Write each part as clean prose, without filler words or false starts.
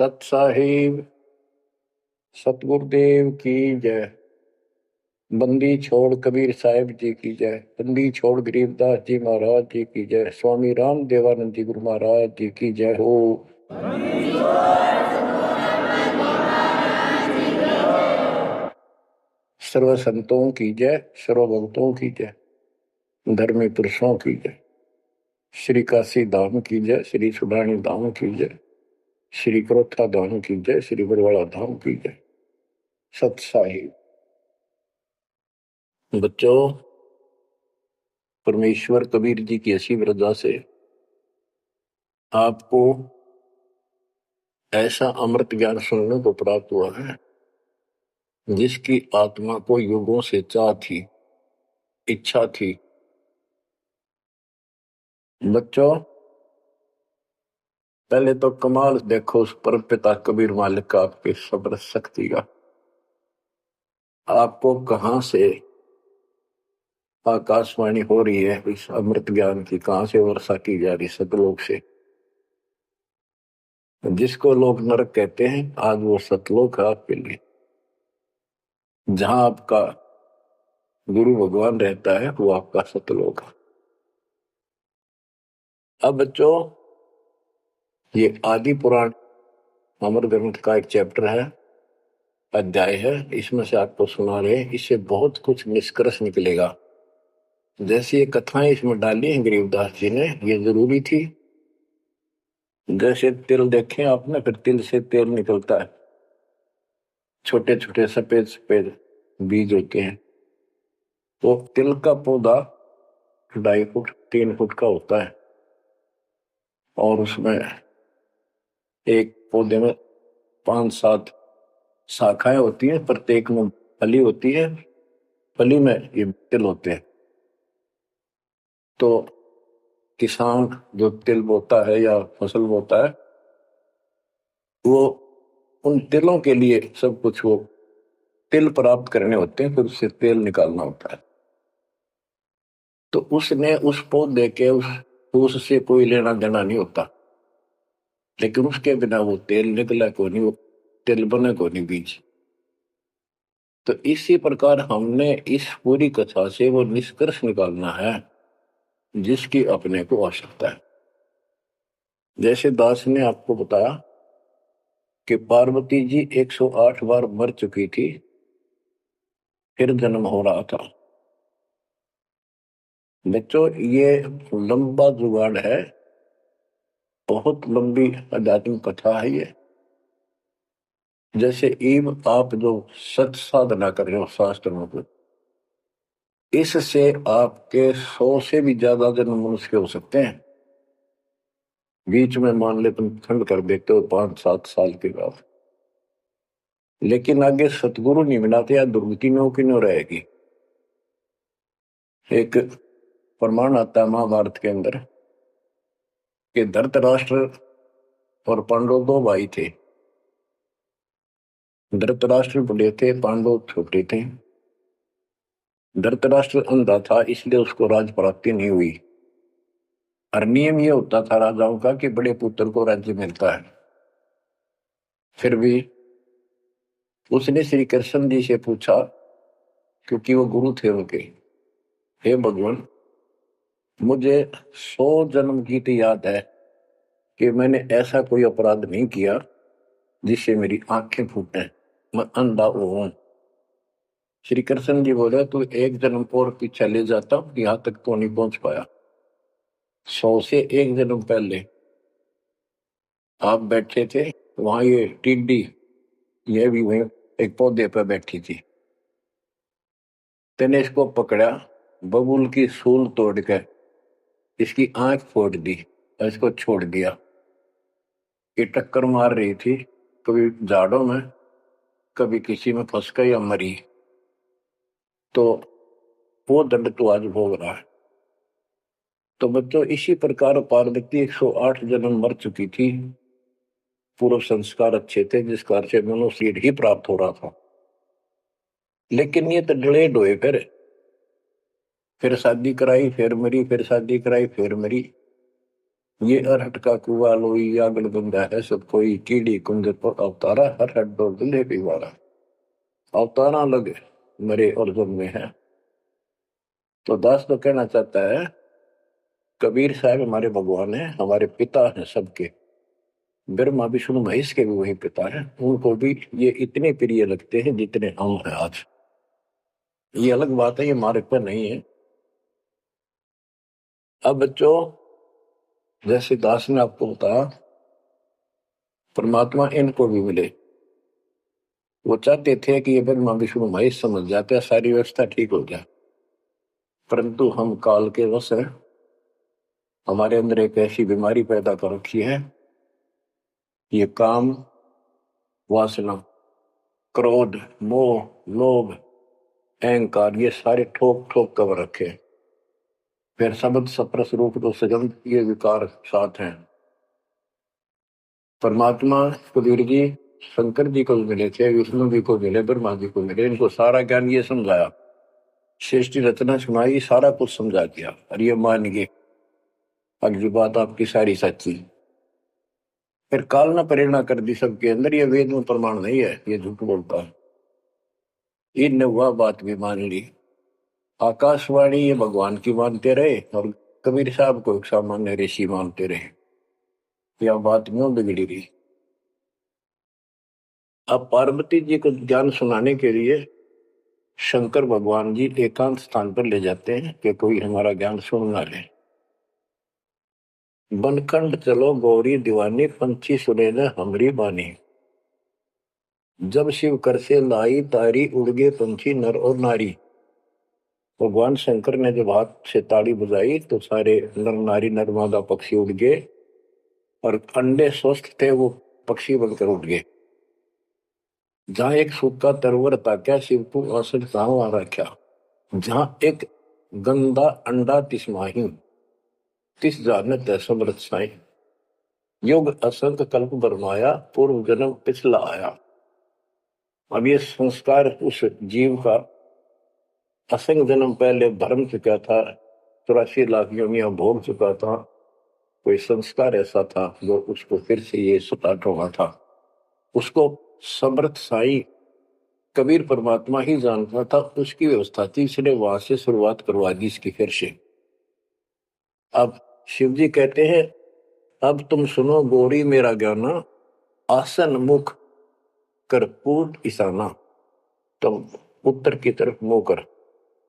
सत साहिब सतगुरुदेव की जय। बंदी छोड़ कबीर साहिब जी की जय। बंदी छोड़ गरीबदास जी महाराज जी की जय। स्वामी राम देवानंद जी गुरु महाराज जी की जय हो। सर्व संतों की जय, सर्व भक्तों की जय, धर्मी पुरुषों की जय। श्री काशी धाम की जय, श्री सुडानी धाम की जय, श्री क्रोथा धाम की जय, श्री बरवाड़ा धाम की जय। सत साहिब बच्चों, परमेश्वर कबीर जी की असीम रजा से आपको ऐसा अमृत ज्ञान सुनने को प्राप्त हुआ है जिसकी आत्मा को युगों से चाह थी, इच्छा थी। बच्चों, पहले तो कमाल देखो उस परम पिता कबीर मालिक का, आपके सब्र शक्ति का। आपको कहां से आकाशवाणी हो रही है इस अमृत ज्ञान की, कहां से वर्षा की जा रही सतलोक से। जिसको लोग नरक कहते हैं, आज वो सतलोक है आपके लिए, जहां आपका गुरु भगवान रहता है, वो आपका सतलोक है। अब बच्चों, ये आदि पुराण अमर ग्रंथ का एक चैप्टर है, अध्याय है, इसमें से आपको सुना रहे हैं। इससे बहुत कुछ निष्कर्ष निकलेगा। जैसे ये कथाएं इसमें डाली हैं गरीबदास जी ने, ये जरूरी थी। जैसे तिल देखें आपने, फिर तिल से तेल निकलता है, छोटे छोटे सफेद सफेद बीज होते हैं। वो तिल का पौधा 2.5 फुट 3 फुट का होता है, और उसमें एक पौधे में 5-7 शाखाएं होती हैं, प्रत्येक में फली होती है, फली में ये तिल होते हैं। तो किसान जो तिल बोता है या फसल बोता है, वो उन तिलों के लिए सब कुछ, वो तिल प्राप्त करने होते हैं, फिर उससे तेल निकालना होता है। तो उसने उस पौधे के उससे कोई लेना देना नहीं होता, लेकिन उसके बिना वो तेल निकला को नहीं, वो तिल बने को नहीं बीज। तो इसी प्रकार हमने इस पूरी कथा से वो निष्कर्ष निकालना है जिसकी अपने को आवश्यकता है। जैसे दास ने आपको बताया कि पार्वती जी 108 बार मर चुकी थी, फिर जन्म हो रहा था। बच्चों, ये लंबा जुगाड़ है, बहुत लंबी आध्यात्मिक कथा है ये। जैसे ईब आप जो सत साधना कर रहे हो शास्त्रों को, इससे आपके 100 से भी ज्यादा जन्म मनुष्य हो सकते हैं। बीच में मान ले तुम खंड कर देते हो 5-7 साल के बाद, लेकिन आगे सतगुरु नहीं मिलाते या दुर्गति में क्यों रहेगी। एक प्रमाण आता है महाभारत के अंदर कि धृतराष्ट्र और पांडव 2 भाई थे। धृतराष्ट्र बड़े थे, पांडव छोटे थे। धृतराष्ट्र अंधा था, इसलिए उसको राज प्राप्ति नहीं हुई। और नियम ये होता था राजाओं का कि बड़े पुत्र को राज्य मिलता है। फिर भी उसने श्री कृष्ण जी से पूछा, क्योंकि वो गुरु थे उनके, हे भगवान, मुझे 100 जन्म की तो याद है कि मैंने ऐसा कोई अपराध नहीं किया जिससे मेरी आंखें फूटे, मैं अंधा हूं। श्री कृष्ण जी बोले, तू एक जन्म और पीछे ले जाता, यहां तक तो नहीं पहुंच पाया। 100 से एक जन्म पहले आप बैठे थे वहां, ये टिड्डी ये भी वहीं एक पौधे पर बैठी थी। तेने इसको पकड़ा, बबूल की सूल तोड़ के इसकी आंख फोड़ दी और इसको छोड़ दिया। ये टक्कर मार रही थी, कभी झाड़ों में, कभी किसी में फंस गई या मरी। तो वो दंड तो आज भोग रहा है। तो बच्चों, इसी प्रकार पार्वती 108 जन्म मर चुकी थी। पूर्व संस्कार अच्छे थे, जिस कारण से मनुष्य ही प्राप्त हो रहा था। लेकिन ये तो डिलेड हुए, फिर शादी कराई, फिर मरी, फिर शादी कराई, फिर मरी। ये अरहट का कुआ लोई आगल बंदा है सब कोई, कीड़ी कुंज पर अवतारा, हर हट दो दिले पिवारा। अवतारा लगे मरे और जन्मे हैं। तो दास तो कहना चाहता है, कबीर साहब हमारे भगवान है, हमारे पिता हैं सबके। ब्रह्मा विष्णु महेश के भी वही पिता हैं, उनको भी ये इतने प्रिय लगते हैं जितने हम हैं आज। ये अलग बात है, ये मार्ग पर नहीं है। अब बच्चों, जैसे दास ने आपको बताया, परमात्मा इनको भी मिले। वो चाहते थे कि ये ब्रह्मा विष्णु महेश समझ जाते, सारी व्यवस्था ठीक हो जाए, परंतु हम काल के वश हैं। हमारे अंदर एक ऐसी बीमारी पैदा कर रखी है, ये काम, वासना, क्रोध, मोह, लोभ, अहंकार, ये सारे ठोक ठोक कर रखे। फिर शब्द सप्रस रूप तो सगंध, ये विकार साथ हैं। परमात्मा कबीर जी शंकर जी को मिले थे, विष्णु जी को मिले, ब्रह्मा जी को मिले, इनको सारा ज्ञान ये समझाया, सृष्टि रचना सुनाई, सारा कुछ समझा दिया, और ये मान गए अगली बात आपकी सारी सच्ची। फिर काल ने प्रेरणा कर दी सबके अंदर, ये वेद में प्रमाण नहीं है, ये झूठ बोलता है। इनने वह बात भी मान ली। आकाशवाणी ये भगवान की मानते रहे, और कबीर साहब को एक सामान्य ऋषि मानते रहे। यह बात क्यों बिगड़ी रही। अब पार्वती जी को ज्ञान सुनाने के लिए शंकर भगवान जी एकांत स्थान पर ले जाते हैं कि कोई हमारा ज्ञान सुन ना ले। बनखंड चलो गौरी दीवानी, पंछी सुने न हमरी बानी। जब शिव कर से लाई तारी, उड़ गए पंछी नर और नारी। भगवान शंकर ने जब हाथ से ताड़ी बजाई तो सारे नर नारी नरमादा पक्षी उड़ गए, और अंडे स्वस्थ थे वो पक्षी बनकर उड़ गए। जहां एक सूखा तरवर था, क्या शिव को असर आ रखा। जहां एक गंदा अंडा तिस्माही, तिस जानत समृत साई। युग असंख्य कल्प बरमाया, पूर्व जन्म पिछला आया। अब ये संस्कार उस जीव का असंख्य जन्म पहले भरम चुका था, 84 लाख योनियां भोग चुका था। कोई संस्कार ऐसा था जो उसको फिर से ये स्टार्ट होना था। उसको समर्थ साई कबीर परमात्मा ही जानता था, उसकी व्यवस्था थी, इसलिए वहां से शुरुआत करवा दी इसकी फिर से। अब शिव जी कहते हैं, अब तुम सुनो गोरी मेरा ज्ञाना, आसन मुख कर पूर्व ईशाना। तुम उत्तर की तरफ मुंह कर,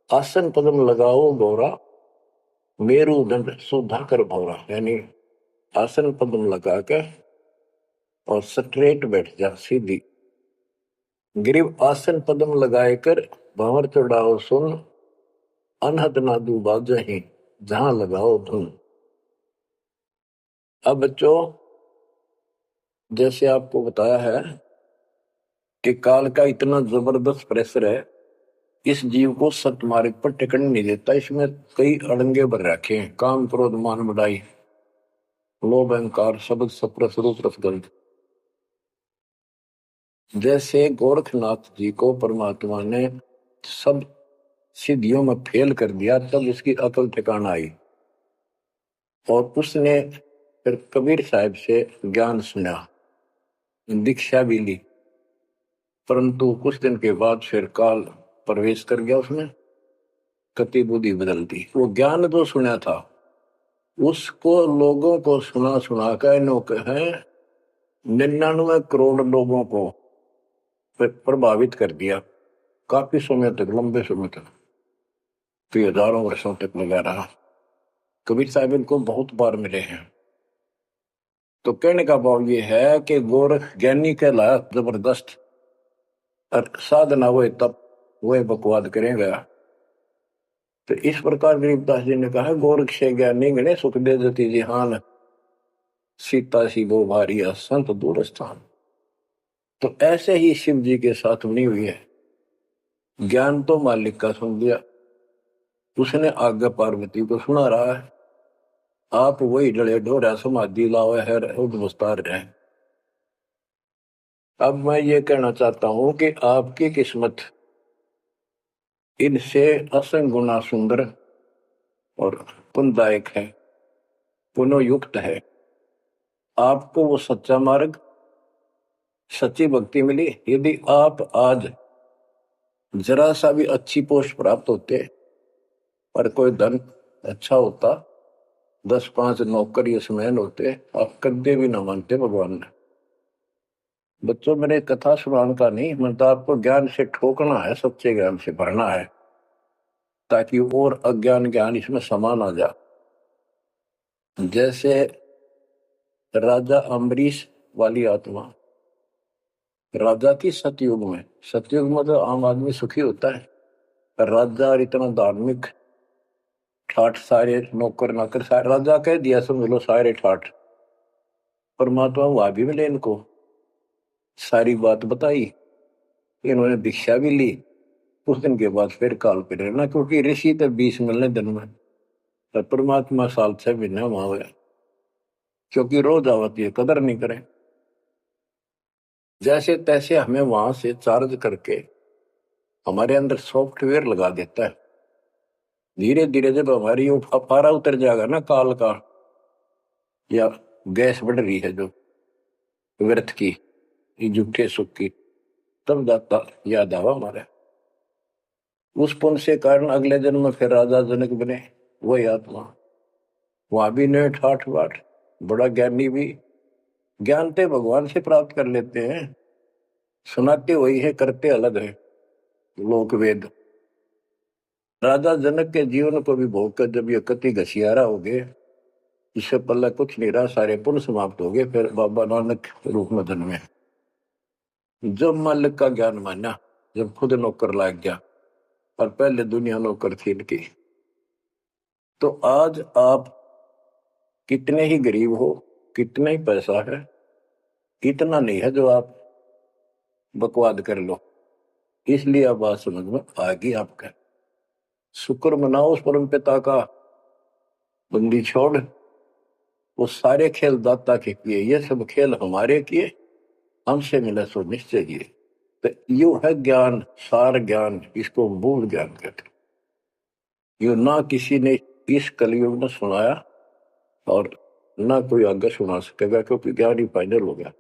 आसन पदम लगाओ गौरा, मेरुदंड सुधा कर भौरा। यानी आसन पदम लगा कर और स्ट्रेट बैठ जा, सीधी। ग्रीव आसन पदम लगाए कर, भंवर चढ़ाओ सुन, अनहद नादू बाजही, जहां लगाओ धुन। अब बच्चों, जैसे आपको बताया है कि काल का इतना जबरदस्त प्रेशर है, इस जीव को सतमार्ग पर टिकने नहीं देता। इसमें कई अड़ंगे भर रखे हैं, काम क्रोध मान बढ़ाई, लोभ अहंकार, शब्द सप्रस रूप रसगंध। जैसे गोरखनाथ जी को परमात्मा ने सब सिद्धियों में फेल कर दिया, तब उसकी अकल ठिकाना आई, और उसने फिर कबीर साहब से ज्ञान सुना, दीक्षा भी ली। परंतु कुछ दिन के बाद फिर काल प्रवेश कर गया उसमें, कति बुद्धि बदल दी। वो ज्ञान जो सुना था उसको लोगों को सुना सुना कर है 99 करोड़ लोगों को प्रभावित कर दिया। काफी समय तक, लंबे समय तक, तो हजारों वर्षों तक लगा रहा। कबीर साहब इनको बहुत बार मिले हैं। तो कहने का भाव ये है कि गोरख ज्ञानी कहलाया जबरदस्त, और साधना हुए तब वह बकवाद करेगा। तो इस प्रकार गरीबदास जी ने कहा, गोरख से ज्ञानी गणे, सुख दे जति जिहान, सीता सी वो भारी संत दूर स्थान। तो ऐसे ही शिव जी के साथ बनी हुई है। ज्ञान तो मालिक का सुन लिया, उसने आगे पार्वती को सुना रहा है, आप वही डले ढोरा समाधि लाओ है उद्वस्तार रहे। अब मैं ये कहना चाहता हूं कि आपकी किस्मत इनसे असंग गुना सुंदर और पुण्यदायक है, पुनोयुक्त है। आपको वो सच्चा मार्ग, सच्ची भक्ति मिली। यदि आप आज जरा सा भी अच्छी पोस्ट प्राप्त होते और कोई धन अच्छा होता, 10-5 नौकर यशमैन होते, आप कदे भी ना मानते भगवान ने। बच्चों, मैंने कथा सुनाने का नहीं, मतलब आपको ज्ञान से ठोकना है, सच्चे ज्ञान से भरना है, ताकि और अज्ञान ज्ञान इसमें समा ना जा। जैसे राजा अम्बरीश वाली आत्मा राजा की सतयुग में, सतयुग में तो आम आदमी सुखी होता है, राजा और इतना धार्मिक, ठाठ सारे नौकर नाकर सारे, राजा कह दिया समझ लो सारे ठाठ। परमात्मा वहां भी मिले इनको, सारी बात बताई, इन्होंने दीक्षा भी ली। कुछ दिन के बाद फिर काल पे रहना, क्योंकि ऋषि तो 20 मिलने दिन में, पर परमात्मा साल 6 महीने वहां गया, क्योंकि रोज आवती है, कदर नहीं करें। जैसे तैसे हमें वहां से चार्ज करके हमारे अंदर सॉफ्टवेयर लगा देता है। धीरे धीरे जब हमारी वो फारा उतर जाएगा ना काल का, या गैस बढ़ रही है जो व्यर्थ की, झूठे सुख की, तब जाता याद आवा हमारे। उस पुण्य से कारण अगले जन्म में फिर राजा जनक बने वही आत्मा, वहां भी ने ठाठ बाट, बड़ा ज्ञानी भी, ज्ञानते भगवान से प्राप्त कर लेते हैं, सुनाते वही है, करते अलग है लोक वेद। राजा जनक के जीवन को भी भोग कर जब ये कति घसियारा हो गए, इससे पल्ला कुछ नहीं रहा, सारे पुण्य समाप्त हो गए, फिर बाबा नानक रूप में जन्मे। जब मालिक का ज्ञान माना, जब खुद नौकर लाग गया, और पहले दुनिया नौकर थी इनकी। तो आज आप कितने ही गरीब हो, कितना ही पैसा है, इतना नहीं है जो आप बकवाद कर लो। इसलिए अब बात समझ में आ गई आपका। शुक्र मनाओ उस परम पिता का, बंदी छोड़, वो सारे खेल दाता के किए, ये सब खेल हमारे किए, हमसे मिला सो निश्चय किए। तो यू है ज्ञान, सार ज्ञान, इसको मूल ज्ञान कहते। यू ना किसी ने इस कलयुग में सुनाया, और ना कोई आगे सुना सकेगा, क्योंकि ज्ञान ही फाइनल हो गया।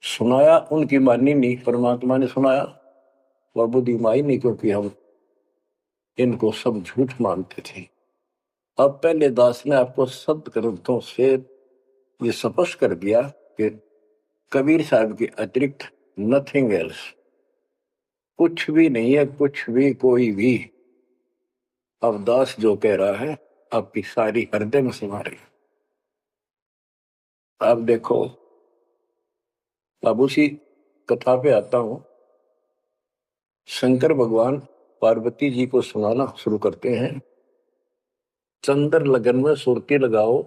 सुनाया उनकी मानी नहीं, परमात्मा ने सुनाया, वह बुद्धि माई नहीं, क्योंकि हम इनको सब झूठ मानते थे। अब पहले दास ने आपको सत्य ग्रंथों से ये स्पष्ट कर दिया कि कबीर साहब के अतिरिक्त नथिंग एल्स, कुछ भी नहीं है, कुछ भी कोई भी। अब दास जो कह रहा है आपकी सारी हृदय में समा रही। अब देखो, अब उसी कथा पे आता हूं। शंकर भगवान पार्वती जी को सुनाना शुरू करते हैं। चंद्र लगन में सुरती लगाओ,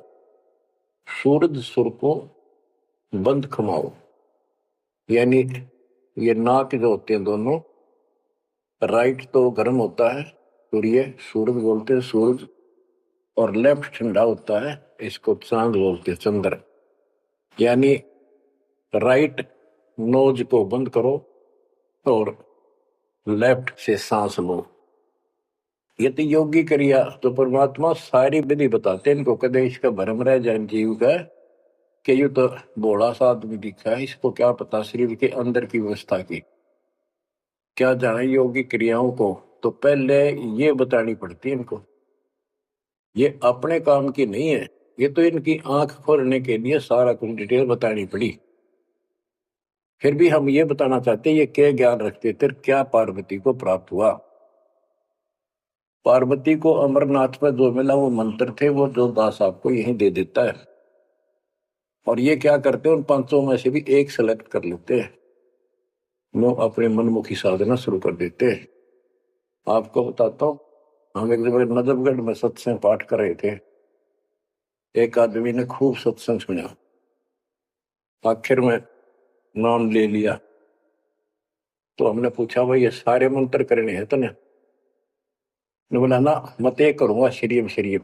सूरज सुर को बंद खमाओ। यानी ये नाक जो होते हैं दोनों, राइट तो गर्म होता है, सूर्य सूरज बोलते हैं सूरज, और लेफ्ट ठंडा होता है, इसको चांद बोलते हैं चंद्र। यानी राइट नोज को बंद करो और लेफ्ट से सांस लो। ये तो योगी क्रिया। तो परमात्मा सारी विधि बताते हैं इनको, कदे इसका भरम रह जाए जीव का कि यू तो भोला सा आदमी दिखा है, इसको क्या पता शरीर के अंदर की व्यवस्था की, क्या जाने योगी क्रियाओं को। तो पहले ये बतानी पड़ती है इनको, ये अपने काम की नहीं है, ये तो इनकी आंख खोलने के लिए सारा कुछ डिटेल बतानी पड़ी। फिर भी हम ये बताना चाहते हैं ये क्या ज्ञान रखते थे, क्या पार्वती को प्राप्त हुआ। पार्वती को अमरनाथ में जो मिला वो मंत्र थे, वो जो दास आपको यहीं दे देता है। और ये क्या करते हैं, उन 500 में से भी एक सेलेक्ट कर लेते हैं, वो अपने मनमुखी साधना शुरू कर देते हैं। आपको बताता हूँ, हम एक जगह नजफगढ़ में सत्संग पाठ कर रहे थे। एक आदमी ने खूब सत्संग सुना, आखिर में नाम ले लिया। तो हमने पूछा भाई ये सारे मंत्र करने हैं तो ने बोला ना, मत एक करूंगा शरीम शरीम।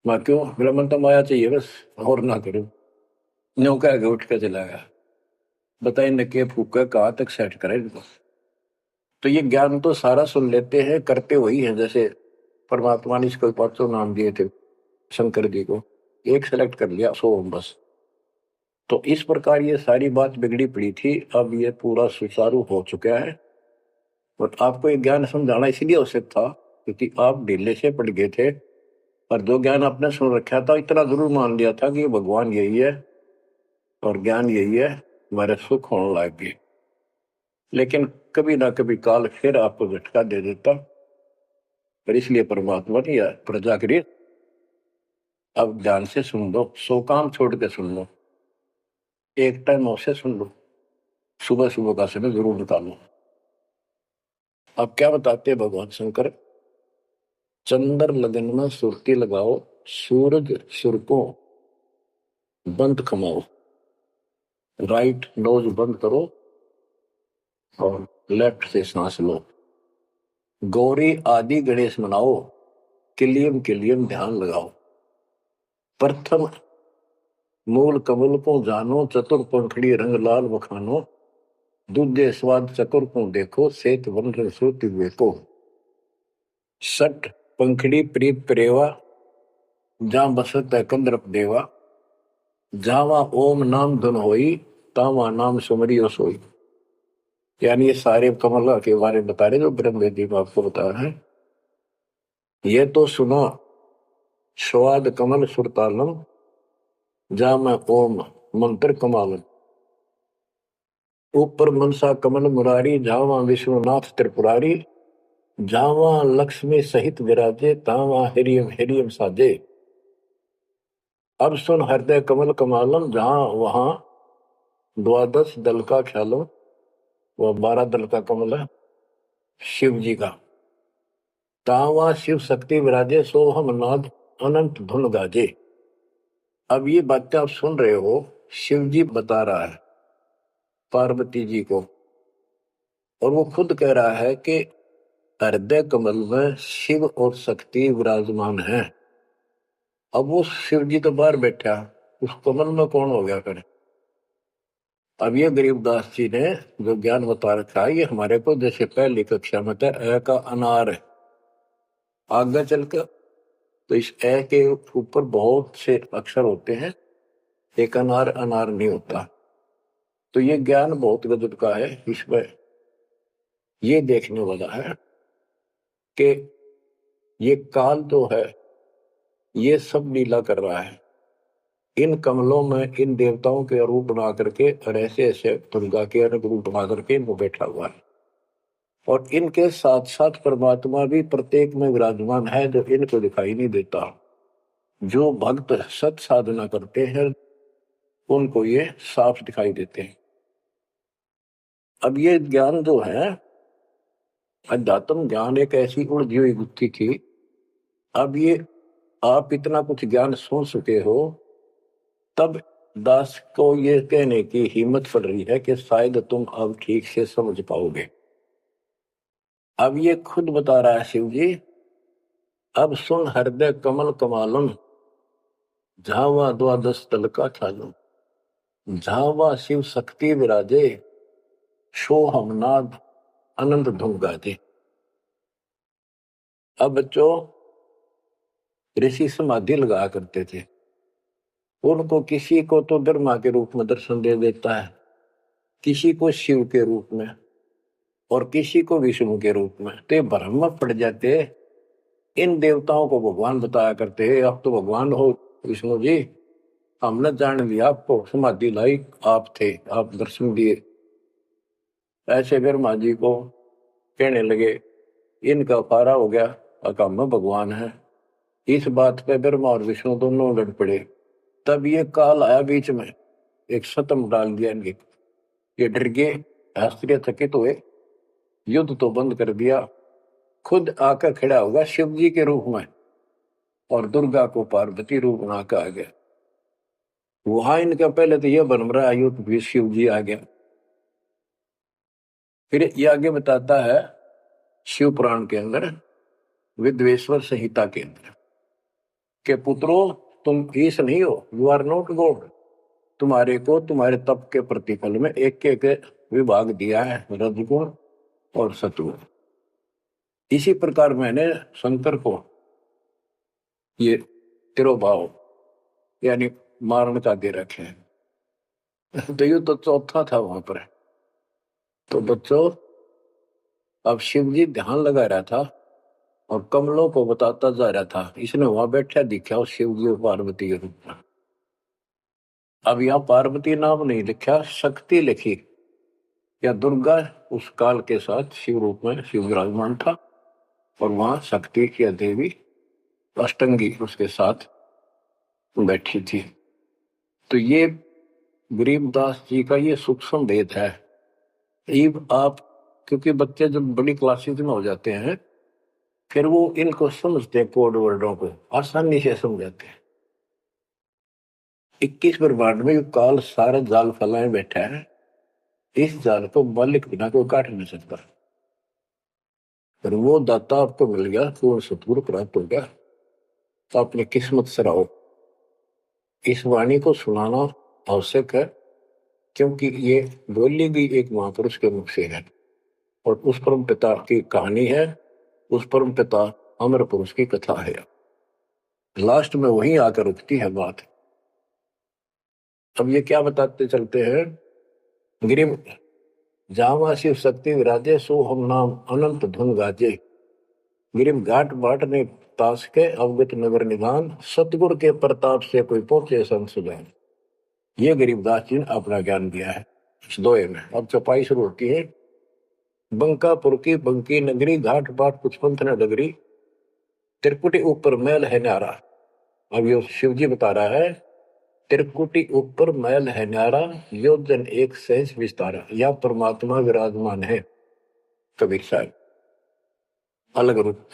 मैं क्यों, मेरा मन तो माया चाहिए बस, और ना करूं। न्यों कह के उठ के चला गया। बताइए न के फूका कहाँ तक सेट करे इनको। तो ये ज्ञान तो सारा सुन लेते हैं, करते वही है। जैसे परमात्मा ने इसको 500 नाम दिए थे शंकर जी को, एक सेलेक्ट कर लिया, 100 बस। तो इस प्रकार ये सारी बात बिगड़ी पड़ी थी, अब ये पूरा सुचारू हो चुका है। और आपको ये ज्ञान समझाना इसलिए आवश्यक था क्योंकि आप ढीले से पड़ गए थे, और जो ज्ञान आपने सुन रखा था इतना जरूर मान लिया था कि ये भगवान यही है और ज्ञान यही है, हमारे सुख होने लग गए। लेकिन कभी ना कभी काल फिर आपको झटका दे देता, पर इसलिए परमात्मा ने यह प्रजा करी, अब ध्यान से सुन लो, 100 काम छोड़ के सुन लो, एक टाइम अवश्य सुन लो, सुबह सुबह का समय जरूर निकालो। अब क्या बताते हैं भगवान शंकर, चंद्र लगन में सुरती लगाओ, सूरज सुर को बंद कमाओ, राइट नोज बंद करो और लेफ्ट से सांस लो, गौरी आदि गणेश मनाओ, किलियम किलियम ध्यान लगाओ, प्रथम मूल कमल को जानो, चतुर पंखड़ी रंग लाल बखानो, दूजे स्वाद चतुर को देखो, सेत वन रसोति देखो, सट पंखड़ी प्रीत प्रेवा, जहां बसत है कंद्रप देवा, जावा ओम नाम धुन होई, तावा नाम सुमरियो सोई। यानी ये सारे कमल के बारे में बता रहे जो ब्रह्म वेदी में आपको बता रहे हैं। ये तो सुनो स्वाद कमल सुरतालम, जा मैं ओम मंत्र कमालम, ऊपर मनसा कमल मुरारी, जावा विष्णुनाथ त्रिपुरारी, जावा लक्ष्मी सहित विराजे, तावा हिरियम हिरियम साजे। अब सुन हृदय कमल कमालम, जहां वहां 12 दल का ख्यालम, वह 12 दल का कमल है शिव जी का, तावा शिव शक्ति विराजे, सोहम नाद अनंत धुन गाजे। अब ये बातें आप सुन रहे हो, शिव जी बता रहा है पार्वती जी को, और वो खुद कह रहा है कि हृदय कमल में शिव और शक्ति विराजमान है। अब वो शिव जी तो बाहर बैठा, उस कमल में कौन हो गया फिर? अब ये गरीबदास जी ने जो ज्ञान बता रखा है, ये हमारे को जैसे पहली कक्षा में था ए का अनार है, आगे चलकर तो इस ए के ऊपर बहुत से अक्षर होते हैं, एक अनार अनार नहीं होता। तो ये ज्ञान बहुत गजब का है। इसमें ये देखने वाला है कि ये काल जो है ये सब लीला कर रहा है, इन कमलों में इन देवताओं के रूप बना करके और ऐसे ऐसे दुर्गा के अलग रूप बना करके इनको बैठा हुआ है, और इनके साथ साथ परमात्मा भी प्रत्येक में विराजमान है जो इनको दिखाई नहीं देता। जो भक्त सत साधना करते हैं उनको ये साफ दिखाई देते हैं। अब ये ज्ञान जो है अध्यात्म ज्ञान एक ऐसी उलझी हुई गुत्थी थी। अब ये आप इतना कुछ ज्ञान सुन चुके हो, तब दास को ये कहने की हिम्मत पड़ रही है कि शायद तुम अब ठीक से समझ पाओगे। अब ये खुद बता रहा है शिव जी, अब सुन हृदय कमल कमालम, झावा 12 तल का ख्यालम, झावा शिव शक्ति विराजे, सोहम नाद अनंत धुन गाजे। अब बच्चों ऋषि समाधि लगा करते थे, उनको किसी को तो ब्रह्मा के रूप में दर्शन दे देता है, किसी को शिव के रूप में और किसी को विष्णु के रूप में, तो भ्रम में पड़ जाते। इन देवताओं को भगवान बताया करते हैं, आप तो भगवान हो विष्णु जी, हमने जान लिया आपको, समाधि लाई आप थे, आप दर्शन दिए। ऐसे ब्रह्मा जी को कहने लगे इनका पारा हो गया, अकाम में भगवान है। इस बात पे ब्रह्मा और विष्णु दोनों लड़ पड़े। तब ये काल आया बीच में, एक सतम डाल दिया इनके, ये डर गए, आश्चर्य चकित हुए, युद्ध तो बंद कर दिया, खुद आकर खड़ा होगा शिव जी के रूप में और दुर्गा को पार्वती रूप बना कर आ गया। वहां इनका पहले तो यह बन रहा युद्ध भी शिव जी आ गया। फिर ये आगे बताता है शिव पुराण के अंदर, विद्वेश्वर संहिता के अंदर, के पुत्रों तुम ईश नहीं हो, यू आर नॉट गॉड, तुम्हारे को तुम्हारे तप के प्रतिफल में एक एक विभाग दिया है, रजगुण और सतगुण। इसी प्रकार मैंने शंकर को ये तिरोभाव यानी मारण का दे रखे हैं। तो ये तो चौथा था वहां पर। तो बच्चों, अब शिव जी ध्यान लगा रहा था और कमलों को बताता जा रहा था। इसने वहां बैठा दिखा उस शिव जी और पार्वती के रूप में। अब यहाँ पार्वती नाम नहीं लिखा, शक्ति लिखी, या दुर्गा उस काल के साथ शिव रूप में शिव विराजमान था, और वहां शक्ति की देवी अष्टंगी उसके साथ बैठी थी। तो ये गरीबदास जी का ये सूक्ष्म भेद है। अब आप, क्योंकि बच्चे जब बड़ी क्लासेस में हो जाते हैं फिर वो इनको समझते हैं, कोड वर्डों को आसानी से समझाते हैं। 21 ब्रह्मांड में काल सारा जाल फैलाए बैठा है, इस जाल को मालिक बिना कोई काट नहीं सकता। और वो दाता आपको मिल गया, पूर्ण सतगुरु प्राप्त हो गया, तो अपनी किस्मत से रहो। इस वाणी को सुनाना आवश्यक है, क्योंकि ये बोली भी एक महापुरुष के मुख से है और उस परम पिता की कहानी है, उस परम पिता अमर पुरुष की कथा है। लास्ट में वही आकर रुकती है बात। अब ये क्या बताते चलते हैं, गिरिम जावा शिव शक्ति विराजे, सो हम नाम अनंत धुन गाजे। गिरिम घाट बाट ने तास के अवगत नगर निधान, सतगुरु के प्रताप से कोई पहुंचे संत सुजान। ये गरीबदास जी ने अपना ज्ञान दिया है इस दोहे में। अब चौपाई शुरू होती है। बंकापुर की बंकी नगरी, घाट बाट कुछ पंथ न डगरी, त्रिकुटी ऊपर महल है न्यारा। अब ये शिव जी बता रहा है, त्रिकुटी ऊपर महल है न्यारा, योजन एक सहज विस्तारा। या परमात्मा विराजमान है। कबीर साहब अलग रूप।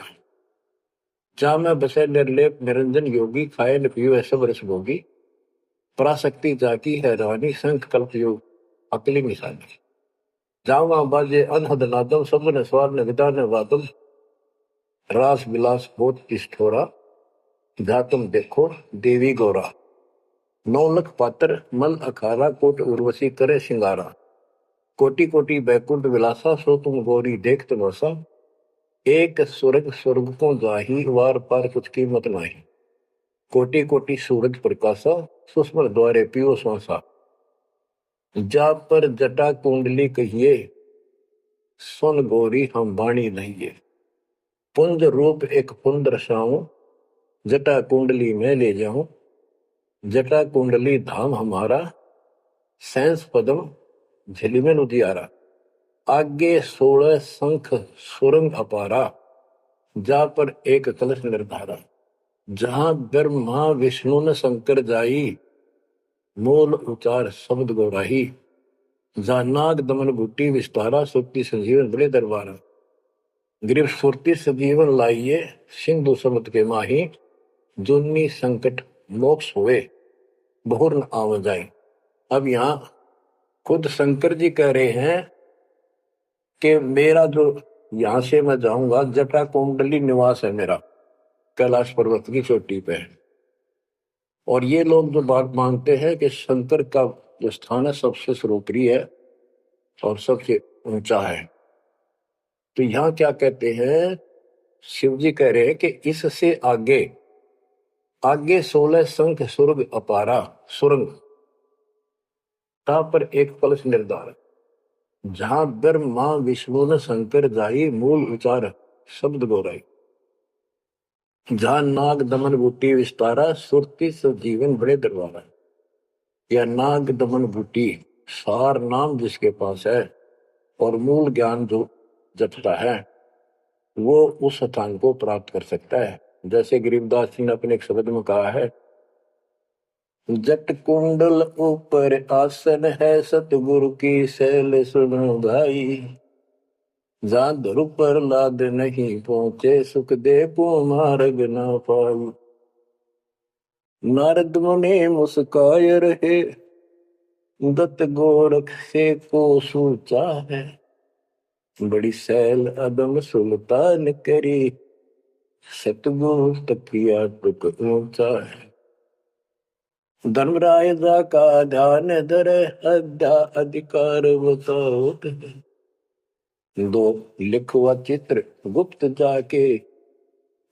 जा में बसे निर्लेप निरंजन योगी, खाए न पियो ऐसा बरस भोगी, पराशक्ति जाकी है रानी, संख कल्प योग अकली निशानी। जावा बाजे अनहद नादम, सब ने स्वार न विदा न वादम, रास विलास बहुत ठोरा, जा तुम देखो देवी गौरा। 9 लख पात्र मल अखारा, कोट उर्वशी करे सिंगारा, कोटि कोटि बैकुंठ विलासा, सो तुम गौरी देख तमाशा। एक स्वर्ग स्वर्ग को जाही, वार पार कुछ कीमत नाही, कोटि कोटि सूरज प्रकाशा, सुस्मर द्वारे पियो श्वासा। जा पर जटा कुंडली कहिए, सुन गौरी हम बाणी नहीं। पुंज रूप एक पुंज रसाऊं, जटा कुंडली में ले जाऊं, जटा कुंडली धाम हमारा, सैंस पदम झिली में उजियारा। आगे 16 शंख सुरंग अपारा, जा पर एक कलश निर्धारा। जहां ब्रह्मा विष्णु न शंकर जाई, मूल उचार शब्द गौराही। जहां नाग दमन बूटी विस्तारा, सुक्ति संजीवन बड़े दरबारा। गिरिव सुरती सजीवन लाइए, सिंधु समुद के माही, जुन्नी संकट मोक्ष हुए, बहुर न आव जाए। अब यहाँ खुद शंकर जी कह रहे हैं कि मेरा जो यहां से मैं जाऊंगा, जटा कुंडली निवास है मेरा, कैलाश पर्वत की चोटी पे। और ये लोग जो बात मानते हैं कि शंकर का जो स्थान है सबसे सर्वोपरि है और सबसे ऊंचा है, तो यहाँ क्या कहते हैं, शिव जी कह रहे हैं कि इससे आगे आगे 16 शंख सुरग अपारा, सुरंग पर एक कलश निर्धार। जहां ब्रह्मा विष्णु न शंकर जाई, मूल उचार शब्द गौराई। जहां नाग दमन बूटी विस्तारा, सुरती जीवन बड़े दरबारा। या नाग दमन बूटी, सार नाम जिसके पास है और मूल ज्ञान जो जपता है, वो उस स्थान को प्राप्त कर सकता है। जैसे गरीबदास जी ने अपने एक शब्द में कहा है, जट कुंडल ऊपर आसन है, सतगुरु की शैल सुनो भाई। जहां ध्रुव पर लाद नहीं पहुंचे, सुख दे को मार्ग ना पाई। नारद मुनि मुस्काय रहे, दत्त गोरख से को सूचा है। बड़ी सैल अदम सुल्तान करी, सतगुरु तकिया टुक ऊंचा है। धर्मराय जा का ध्यान धरे, अध्या अधिकार बताओ। दो लिखवा चित्र गुप्त जाके,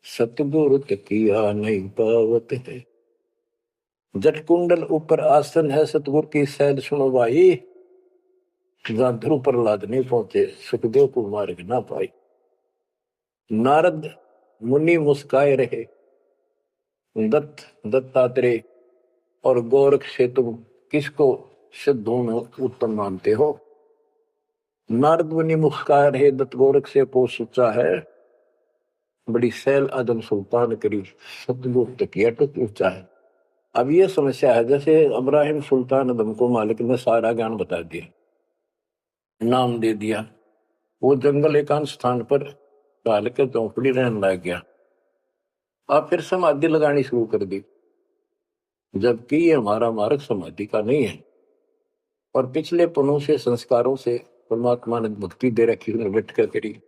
सतगुरु तकिया नहीं पावत है। जट कुंडल ऊपर आसन है सतगुर की सैल सुनो भाई, जहां ध्रुव प्रहलाद नहीं पहुंचे सुखदेव को मार्ग ना पाई। नारद मुनि मुस्काए रहे, दत्त दत्तात्रेय और गोरख से तुम किसको सिद्धों में उत्तम मानते हो। नारद मुनि मुस्काए रहे, दत्त गोरख से पोष सोचा है, बड़ी सैल आदम सुल्तान करी सतगुरु तकिया टुक ऊंचा है। अब ये समस्या है, जैसे इब्राहिम सुल्तान आदम को मालिक ने सारा ज्ञान बता दिया, नाम दे दिया, वो जंगल एकांत स्थान पर डाल के चौपड़ी रहने लग गया। अब फिर समाधि लगानी शुरू कर दी, जबकि ये हमारा मार्ग समाधि का नहीं है। और पिछले पुनों से संस्कारों से परमात्मा ने भक्ति दे रखी, बैठ कर करी,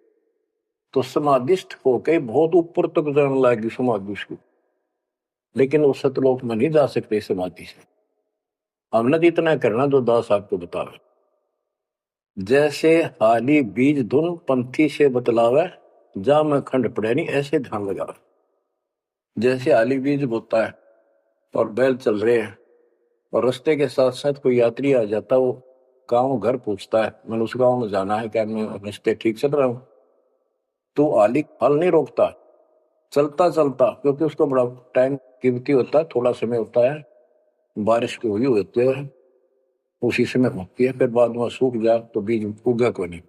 तो समाधिस्थ होके बहुत ऊपर तक जाने लगी समाधि उसको, लेकिन वो सतलोक में नहीं जा सकते समाधि से। हमने तो इतना करना जो दास आपको बतावे, जैसे हाली बीज धुन पंथी से बतलावे, जा मैं खंड पड़े नहीं ऐसे ध्यान लगा। जैसे हाली बीज बोता है और बैल चल रहे हैं और रास्ते के साथ साथ कोई यात्री आ जाता, वो गांव घर पूछता है मैंने उस गांव में जाना है, क्या मैं रास्ते ठीक चल रहा हूं, तो आली फल नहीं रोकता, चलता चलता, क्योंकि उसको बड़ा टाइम कीमती होता है, थोड़ा समय होता है, बारिश की हुई होती है उसी समय होती है, फिर बाद में सूख जाए तो बीज उगा को नहीं,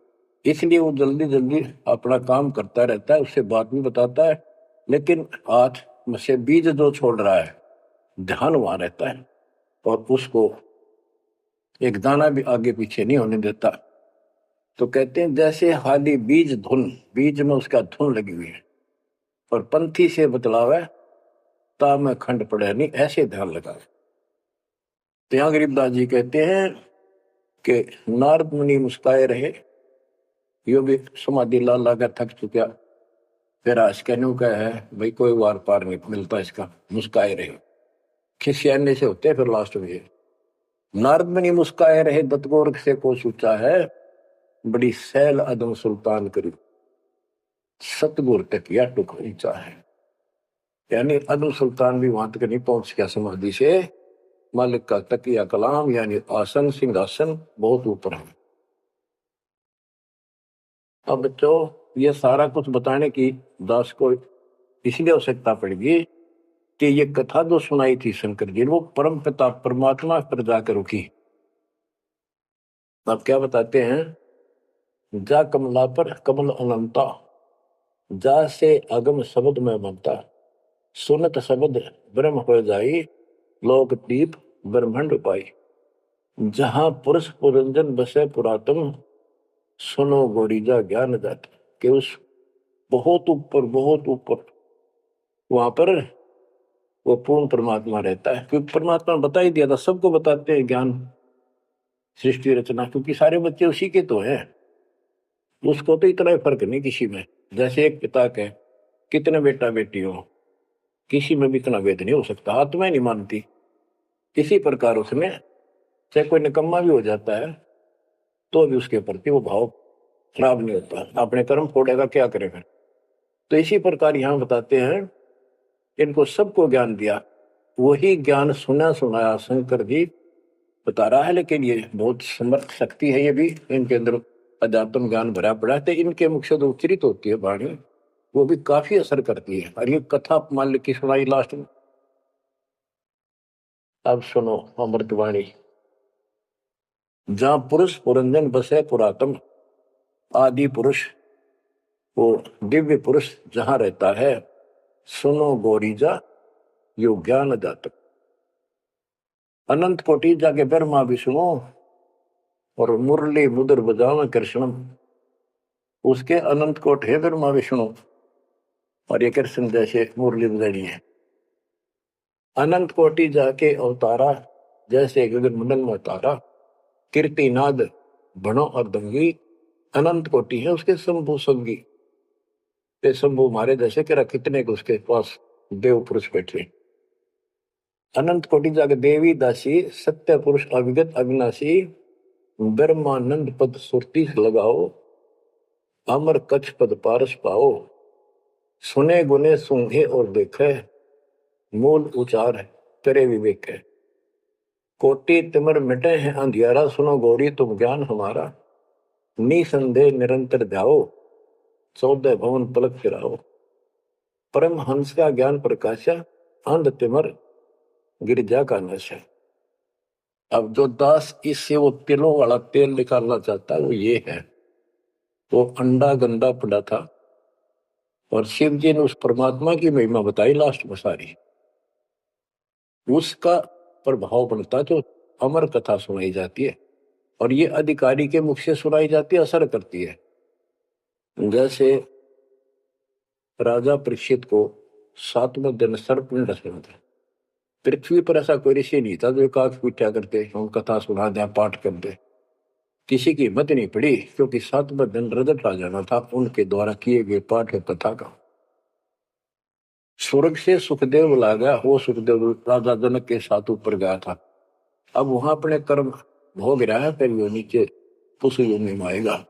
इसलिए वो जल्दी जल्दी अपना काम करता रहता है, उससे बात भी बताता है, लेकिन हाथ में से बीज जो छोड़ रहा है ध्यान वहां रहता है और उसको एक दाना भी आगे पीछे नहीं होने देता। तो कहते हैं जैसे हाली बीज धुन, बीज में उसका धुन लगी हुई है, और पंथी से बतलावे ता में खंड पड़े नहीं ऐसे ध्यान लगा। तो यहां गरीबदास जी कहते हैं कि नारद मुनि मुस्काए रहे, यो भी समाधि ला लाकर थक चुका, फिर आज कहने का है भाई कोई वार पार नहीं मिलता इसका, मुस्काए रहे, खिसियाने से होते फिर लास्ट में। नारद मुनि मुस्काए रहे, दत्त गोरख से को सोचा है, बड़ी सैल अदम सुल्तान करी सतगुर तकिया टुक ऊंचा है। यानी अदम सुल्तान भी वहां तक नहीं पहुंच गया समाधि से, मालिक का तकिया कलाम यानी आसन सिंहासन बहुत ऊपर है। अब बच्चों ये सारा कुछ बताने की दास को इसलिए आवश्यकता पड़ेगी कि ये कथा जो सुनाई थी शंकर जी ने, वो परम पिता परमात्मा पर जाकर रुकी। अब क्या बताते हैं, जा कमला पर कमल अनंता, जा से अगम शब्द में बनता, सुनत शब्द ब्रह्म हो जाई, लोक दीप ब्रह्मंड पाई, जहां पुरुष पुरंजन बसे पुरातन, सुनो गोरीजा ज्ञान जात। कि उस बहुत ऊपर वहां पर वो पूर्ण परमात्मा रहता है, क्योंकि परमात्मा ने बता ही दिया था, सबको बताते हैं ज्ञान सृष्टि रचना, क्योंकि सारे बच्चे उसी के तो हैं, उसको तो इतना फर्क नहीं किसी में। जैसे एक पिता के कितने बेटा बेटी हो, किसी में भी इतना भेद नहीं हो सकता, आत्मा नहीं मानती। इसी प्रकार उसमें चाहे कोई निकम्मा भी हो जाता है तो भी उसके प्रति वो भाव खराब नहीं होता, अपने कर्म फोड़ेगा क्या करेगा। तो इसी प्रकार यहां बताते हैं, इनको सबको ज्ञान दिया, वही ज्ञान सुना सुनाया शंकर जी बता रहा है, लेकिन ये बहुत समर्थ शक्ति है, ये भी इनके अंदर अध्यात्म ज्ञान भरा पड़ा है, तो इनके मुख से जो उच्चरित होती है वाणी वो भी काफी असर करती है। और ये कथा मान की सुनाई लास्ट में, अब सुनो अमृतवाणी। जहां पुरुष पुरंजन बसे पुरातन, आदि पुरुष वो दिव्य पुरुष जहां रहता है, सुनो गोरीजा यो ज्ञान जातक, अनंत कोटि जाके ब्रह्मा विष्णु और मुरली मुदर बजावे कृष्णम, उसके अनंत कोट है ब्रह्मा विष्णु और ये कृष्ण जैसे मुरली बजानी है। अनंत कोटि जाके अवतारा, जैसे गगन मंडल में तारा, कीर्तिनाद भणो और दंगी, अनंत कोटि है उसके शंभु संगी। ये शंभु मारे जैसे कि कितने को उसके पास देव पुरुष बैठे। अनंत कोटि जाके देवी दासी, सत्य पुरुष अविगत अविनाशी, ब्रह्मानंद पद सुरती लगाओ, अमर कच्छ पद पारस पाओ, सुने गुने सूंघे और देखे, मूल उचार है करे विवेक है। कोटि तिमिर मिटे हैं अंधियारा, सुनो गौरी तुम ज्ञान हमारा। निसंदेह निरंतर ध्याओ, 14 भवन पलक फिराओ। परम हंस का ज्ञान प्रकाशा, अंध तिमिर गिरजा का नशा। अब जो दास इससे वो तिलों वाला तेल निकालना चाहता है वो ये है। वो अंडा गंदा पड़ा था और शिव जी ने उस परमात्मा की महिमा बताई लास्ट में सारी। उसका प्रभाव बनता जो अमर कथा सुनाई जाती है और ये अधिकारी के मुख से सुनाई जाती है, असर करती है। जैसे राजा परीक्षित को 7वें दिन सर्प ने डसा था। पृथ्वी पर ऐसा कोई ऋषि नहीं था जो काक पूछा करते हम कथा सुना दे पाठ कर दे। किसी की हिम्मत नहीं पड़ी क्योंकि 7वें दिन रजत आ जाना था उनके द्वारा किए गए पाठ कथा का। स्वर्ग से सुखदेव बुला गया, वो सुखदेव राजा जनक के साथ ऊपर गया था। अब वहां अपने कर्म भोग रहा है, फिर वो नीचे पुष्प योनि में आएगा।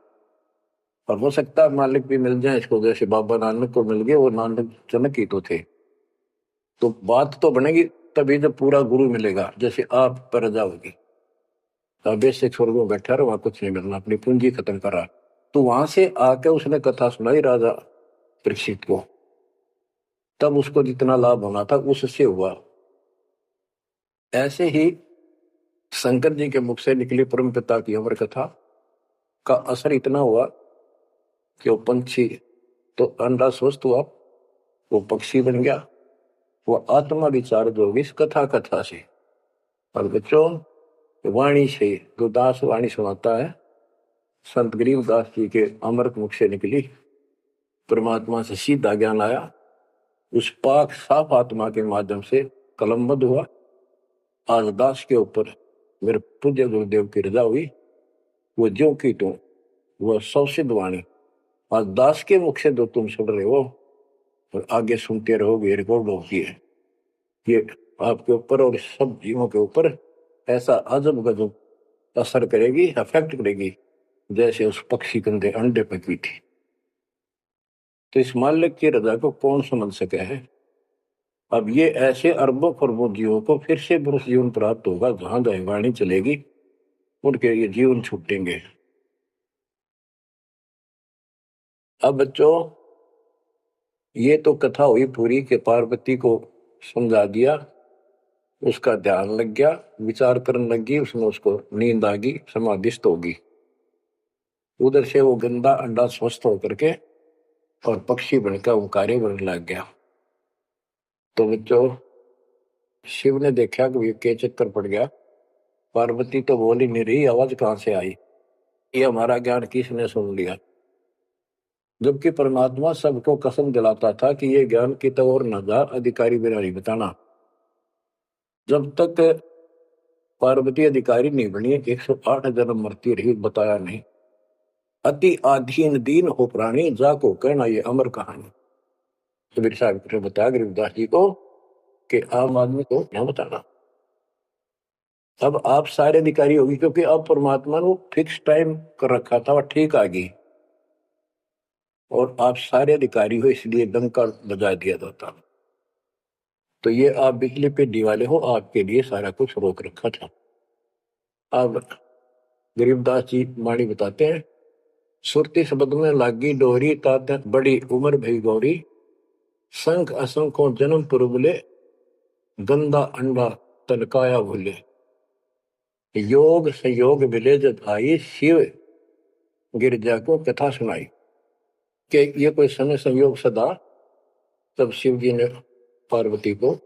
और हो सकता है मालिक भी मिल जाए इसको, जैसे बाबा नानक को मिल गए, वो नानक जनक ही तो थे। तो बात तो बनेगी तभी जब पूरा गुरु मिलेगा। जैसे आप पर जाओगी बेसिक स्वर्ग में बैठा रहा, वहां कुछ नहीं मिलना, अपनी पूंजी खत्म करा। तो वहां से आके उसने कथा सुनाई राजा परीक्षित को, तब उसको जितना लाभ होना था उससे हुआ। ऐसे ही शंकर जी के मुख से निकली परम पिता की अमर कथा का असर इतना हुआ कि वो पंछी तो अंडा स्वस्थ हुआ, वो पक्षी बन गया, वो आत्मा विचार जो होगी इस कथा से। और बच्चों वाणी से जो दास वाणी सुनाता है, संत गरीब दास जी के अमृत मुख से निकली परमात्मा से सीधा ज्ञान आया। उस पाक साफ आत्मा के माध्यम से कलमबद्ध हुआ। आज दास के ऊपर मेरे पूज्य गुरुदेव की रजा हुई, वो ज्यों की त्यों वह सौसिद्ध वाणी आज दास के मुख से जो तुम सुन रहे हो और आगे सुनते रहोगे, रिकॉर्ड होती है। ये आपके ऊपर और सब जीवों के ऊपर ऐसा अजब गजब असर करेगी, अफेक्ट करेगी, जैसे उस पक्षी कंधे अंडे पे की थी। तो इस मालिक की रजा को कौन समझ सके है। अब ये ऐसे अरबों खरबों जीवों को फिर से पुरुष जीवन प्राप्त होगा, जहां जहां वाणी चलेगी उनके ये जीवन छूटेंगे। अब बच्चों ये तो कथा हुई पूरी के पार्वती को समझा दिया, उसका ध्यान लग गया, विचार करने लगी, उसमें उसको नींद आ गई, समाधिस्थ होगी। उधर से वो गंदा अंडा स्वस्थ होकर के और पक्षी बनकर ओंकारे बनने लग गया। तो बच्चों शिव ने देखा कि ये के चक्कर पड़ गया, पार्वती तो बोल ही नहीं रही, आवाज कहां से आई, ये हमारा ज्ञान किसने सुन लिया। जबकि परमात्मा सबको कसम दिलाता था कि ये ज्ञान की तो और न जा, अधिकारी बिना नहीं बताना। जब तक पार्वती अधिकारी नहीं बनी 108 जन्म मरती रही, बताया नहीं। अति आधीन दीन हो प्राणी, जाको कहना ये अमर कहानी। कबीर साहब ने बताया गरीबदास जी को कि आम आदमी को न बताना। अब आप सारे अधिकारी होगी, क्योंकि अब परमात्मा ने फिक्स टाइम कर रखा था और ठीक आ गई, और आप सारे अधिकारी हो इसलिए डंका बजा दिया जाता। तो ये आप बिजली पे दीवाले हो, आपके लिए सारा कुछ रोक रखा था। अब गरीबदास जी वाणी बताते हैं, सुरती शब्द में लागी डोरी, तात बड़ी उम्र भई गौरी, संख असंखों जन्म पुरबले, गंदा अंडा तनकाया भूले। योग संयोग मिले जब आई, शिव गिरजा को कथा सुनाई। कि ये कोई समय संयोग सदा, तब शिव जी ने पार्वती को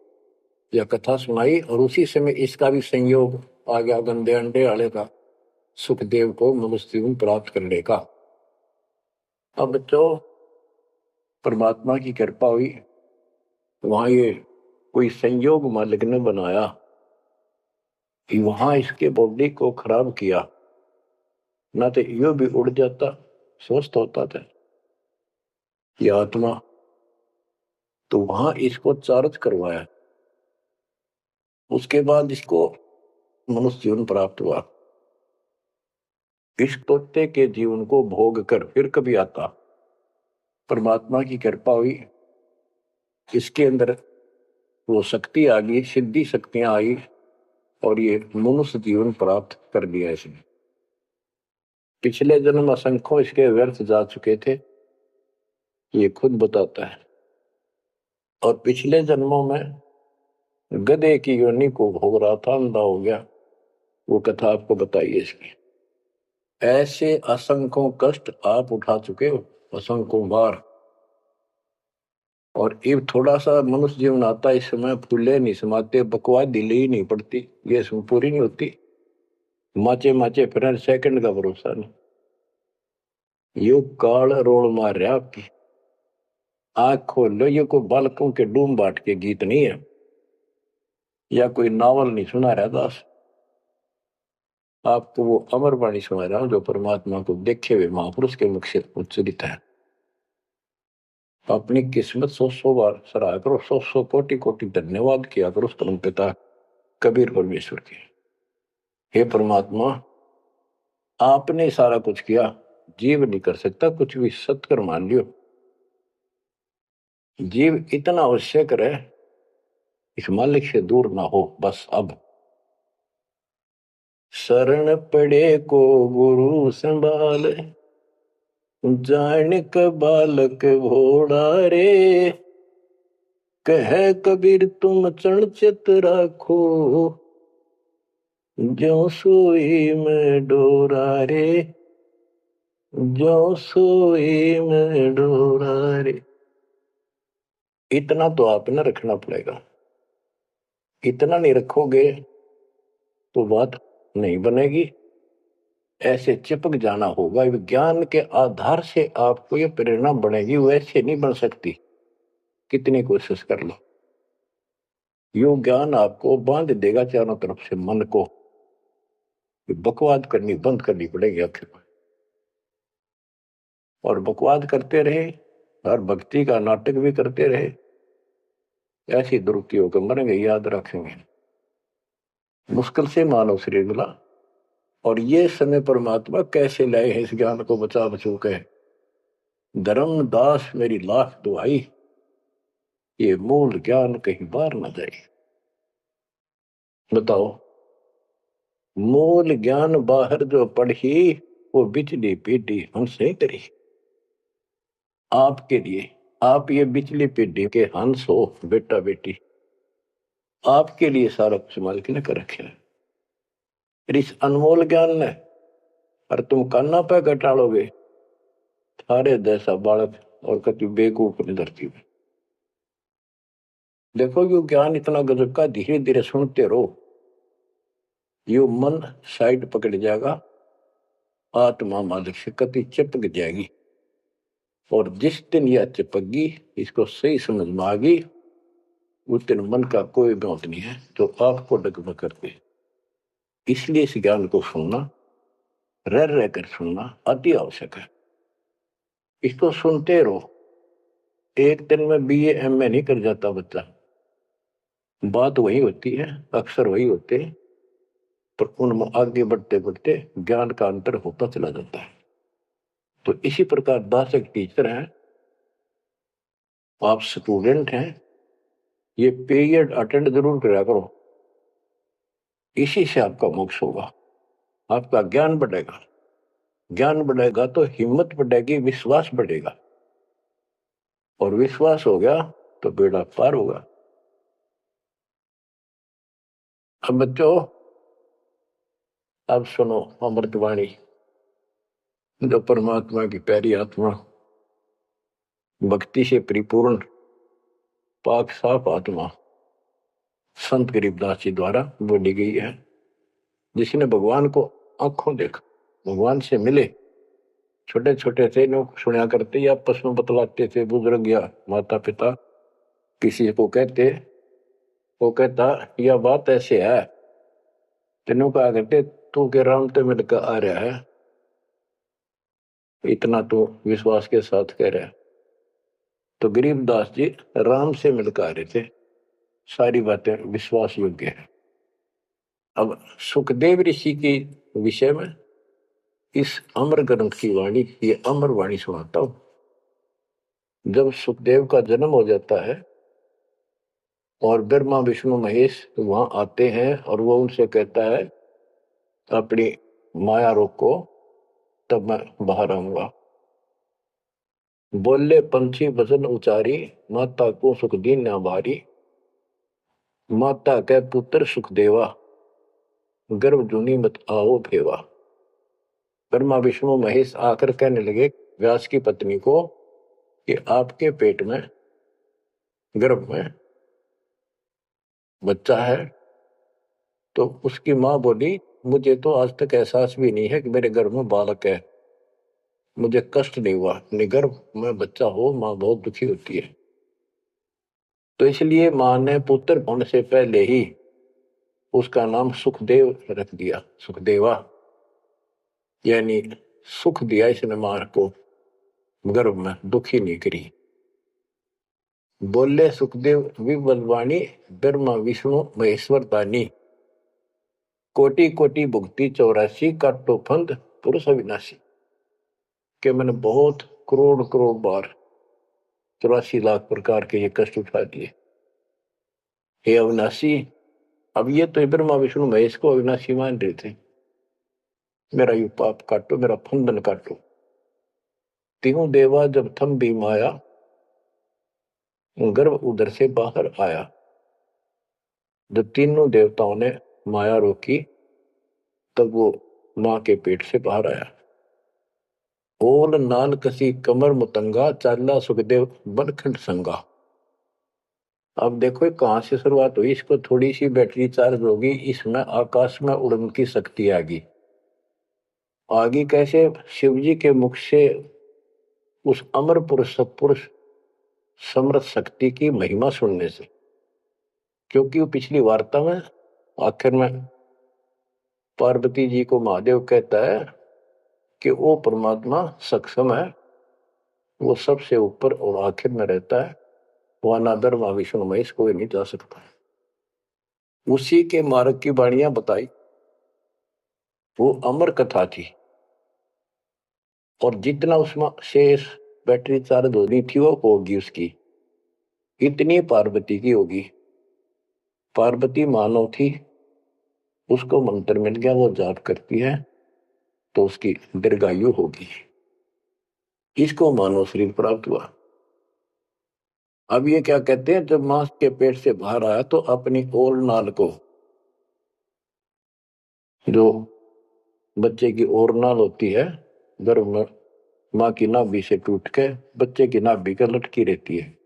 यह कथा सुनाई और उसी समय इसका भी संयोग आ गया, गंदे अंडे वाले का, सुखदेव को मनुष्य जीवन प्राप्त करने का। अब बच्चों परमात्मा की कृपा हुई, वहां ये कोई संयोग मालिक ने बनाया कि वहां इसके बॉडी को खराब किया, ना तो यो भी उड़ जाता, स्वस्थ होता था ये आत्मा। तो वहां इसको चार्ज करवाया, उसके बाद इसको मनुष्य जीवन प्राप्त हुआ। इस तोते के जीवन को भोग कर फिर कभी आता, परमात्मा की कृपा हुई, इसके अंदर वो शक्ति आ गई, सिद्धि शक्तियां आई और ये मनुष्य जीवन प्राप्त कर लिया इसने। पिछले जन्म असंख्यों इसके व्यर्थ जा चुके थे, ये खुद बताता है। और पिछले जन्मों में गधे की योनि को भोग रहा था, अंधा हो गया, वो कथा आपको बताइए इसकी। ऐसे असंख्यों कष्ट आप उठा चुके हो, असंख्यों बार। और ये थोड़ा सा मनुष्य जीवन आता है, इस समय फूले नहीं समाते, बकवाद दिल्ली ही नहीं पड़ती, ये पूरी नहीं होती, माचे माचे फिर सेकंड का भरोसा नहीं। यो काल रोल मार रहा आपकी, आंख खोल लो, ये कोई बालकों के डूम बाट के गीत नहीं है, या कोई नावल नहीं सुना रहा दास, आपको वो अमर वाणी सुना रहा हूं जो परमात्मा को देखे हुए महापुरुष के मुख से उच्चरित है। अपनी किस्मत 100 बार सराहा करो, 100 कोटि कोटि धन्यवाद किया करो उस परम पिता कबीर परमेश्वर के। हे परमात्मा, आपने सारा कुछ किया, जीव नहीं कर सकता कुछ भी, सत्कर मान लियो। जीव इतना आवश्यक रहे, इस मालिक से दूर ना हो बस। अब शरण पड़े को गुरु संभाल, जानिक बालक भोड़ा रे, कह कबीर तुम चरण चित राखो, जो सोई में डोरा रे, जो सोई में डोरा रे। इतना तो आपने रखना पड़ेगा, इतना नहीं रखोगे तो बात नहीं बनेगी, ऐसे चिपक जाना होगा। विज्ञान के आधार से आपको ये प्रेरणा बनेगी, वैसे नहीं बन सकती, कितनी कोशिश कर लो। यो ज्ञान आपको बांध देगा चारों तरफ से मन को, बकवाद करनी बंद करनी पड़ेगी आखिर में। और बकवाद करते रहे और भक्ति का नाटक भी करते रहे, ऐसी दुरुक्ति होकर मरेंगे, याद रखेंगे। मुश्किल से मानव शरीर मिला, और ये समय परमात्मा कैसे लाए हैं इस ज्ञान को बचा बचू के। धर्मदास मेरी लाख दुआई, ये मूल ज्ञान कहीं बार न जाए। बताओ, मूल ज्ञान बाहर जो पढ़ी, वो बिजली पीढ़ी हमसे करी। आपके लिए, आप ये बिजली पीढ़ी के हंस हो बेटा बेटी, आपके लिए सारा कुछ मालिक ने कर रखे है। इस अनमोल ज्ञान ने, और तुम कान्ना पे घटाड़ोगे थारे जैसा बालक और कति बेवकूफ ने धरती में। देखो यो ज्ञान इतना गजब का, धीरे धीरे सुनते रहो, यो मन साइड पकड़ जाएगा, आत्मा मालिक से कति चिपक जाएगी। और जिस दिन यह चिपक इसको सही समझ में आ गई, उस दिन मन का कोई बात नहीं है तो आपको डगमग करते। इसलिए इस ज्ञान को सुनना, रह रह कर सुनना अति आवश्यक है। इसको सुनते रहो, एक दिन में BA MA नहीं कर जाता बच्चा, बात वही होती है, अक्सर वही होते हैं, पर उनमें आगे बढ़ते बढ़ते ज्ञान का अंतर होता चला जाता है। तो इसी प्रकार दास एक टीचर है, आप स्टूडेंट हैं, ये पीरियड अटेंड जरूर करा करो, इसी से आपका मोक्ष होगा, आपका ज्ञान बढ़ेगा। ज्ञान बढ़ेगा तो हिम्मत बढ़ेगी, विश्वास बढ़ेगा, और विश्वास हो गया तो बेड़ा पार होगा। अब बच्चों, अब सुनो अमृतवाणी, जो परमात्मा की प्यारी आत्मा, भक्ति से परिपूर्ण पाक साफ आत्मा संत गरीबदास जी द्वारा बोली गई है, जिसने भगवान को आंखों देखा, भगवान से मिले। छोटे छोटे थे, लोग सुना करते या आपस में बतलाते थे, बुजुर्ग या माता पिता किसी को कहते, वो कहता यह बात ऐसे है, तेनों कहा करते तू के राम तो मिलकर आ रहा है, इतना तो विश्वास के साथ कह रहा है। तो गरीबदास जी राम से मिलकर आ रहे थे, सारी बातें विश्वास योग्य है। अब सुखदेव ऋषि के विषय में इस अमर ग्रंथ की वाणी, ये अमर वाणी सुनाता हूं। जब सुखदेव का जन्म हो जाता है और ब्रह्मा विष्णु महेश वहां आते हैं और वो उनसे कहता है अपनी माया रोको, तब मैं बाहर आऊंगा। बोले पंछी वचन उचारी, माता को सुख दीन न भारी। माता के पुत्र सुख देवा, गर्भ जूनी मत आओ भेवा। ब्रह्मा विष्णु महेश आकर कहने लगे व्यास की पत्नी को कि आपके पेट में, गर्भ में बच्चा है। तो उसकी मां बोली मुझे तो आज तक एहसास भी नहीं है कि मेरे गर्भ में बालक है, मुझे कष्ट नहीं हुआ। गर्भ में बच्चा हो मां बहुत दुखी होती है। तो इसलिए मां ने पुत्र होने से पहले ही उसका नाम सुखदेव रख दिया, सुखदेवा, यानी सुख दिया इसने मां को, गर्भ में दुखी नहीं करी। बोले सुखदेव विबलवाणी, ब्रह्मा विष्णु महेश्वर दानी। कोटि कोटि भुक्ति 84, काटो फंद पुरुष अविनाशी। के मैंने बहुत करोड़ करोड़ बार 84 लाख प्रकार के ये कष्ट उठा दिए, हे अविनाशी। अब ये तो ब्रह्मा विष्णु महेश को अविनाशी मान रहे थे। मेरा यू पाप काटो, मेरा फंदन काटो। तीनों देवा जब थम भी माया, गर्भ उधर से बाहर आया। जब तीनों देवताओं ने माया रोकी तब वो मां के पेट से बाहर आया। ओल नाल कसी कमर मुतंगा, चाला सुखदेव बनखंड संगा। अब देखो कहां से शुरुआत हुई, इसको थोड़ी सी बैटरी चार्ज होगी, इसमें आकाश में उड़ने की शक्ति आगी। आगे कैसे? शिव जी के मुख से उस अमर पुरुष सत्पुरुष समर्थ शक्ति की महिमा सुनने से। क्योंकि वो पिछली वार्ता में आखिर में पार्वती जी को महादेव कहता है कि वो परमात्मा सक्षम है, वो सबसे ऊपर और आखिर में रहता है, वहां ना ब्रह्मा विष्णु महेश कोई नहीं जा सकता। उसी के मार्ग की वाणियां बताई, वो अमर कथा थी। और जितना उसमें शेष बैटरी चार्ज होनी थी वो होगी उसकी, इतनी पार्वती की होगी। पार्वती मानव थी, उसको मंत्र मिल गया, वो जाप करती है तो उसकी दीर्घायु होगी। इसको मानव शरीर प्राप्त हुआ। अब ये क्या कहते हैं, जब मां के पेट से बाहर आया तो अपनी ओर नाल को, जो बच्चे की ओर नाल होती है गर्भ में, मां की नाभि से टूट के बच्चे की नाभि के लटकी रहती है,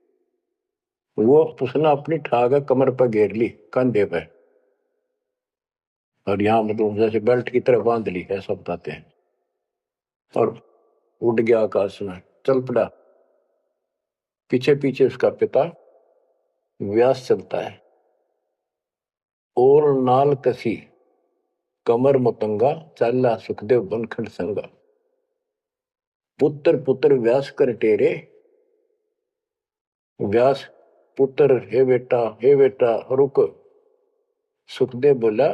वो उसने अपनी ठाक कमर पर घेर ली, कंधे पे, और यहां मतलब जैसे बेल्ट की तरह बांध ली, ऐसा बताते हैं। और उड़ गया आकाश में, चल पड़ा। पीछे पीछे उसका पिता व्यास चलता है। और नाल कसी कमर मुतंगा, चाला सुखदेव बनखंड संगा। पुत्र पुत्र व्यास कर टेरे। व्यास पुत्र, हे बेटा रुक। सुखदेव बोला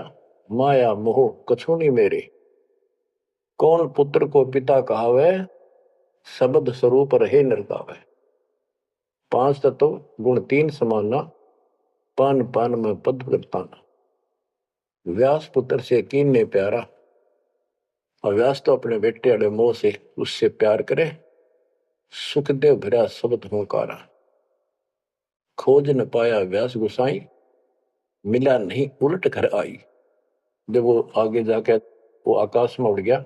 माया मोह कछु नहीं मेरे। कौन पुत्र को पिता कहावे, शब्द स्वरूप रहे नरकावे। 5 तत्व गुण 3 समाना, पान पान में पद करताना। व्यास पुत्र से कीन ने प्यारा, और व्यास तो अपने बेटे वाले मोह से उससे प्यार करे। सुखदेव भरा शब्द होकारा, खोज न पाया व्यास गुसाई। मिला नहीं उलट घर आई। जब वो आगे जाके वो आकाश में उड़ गया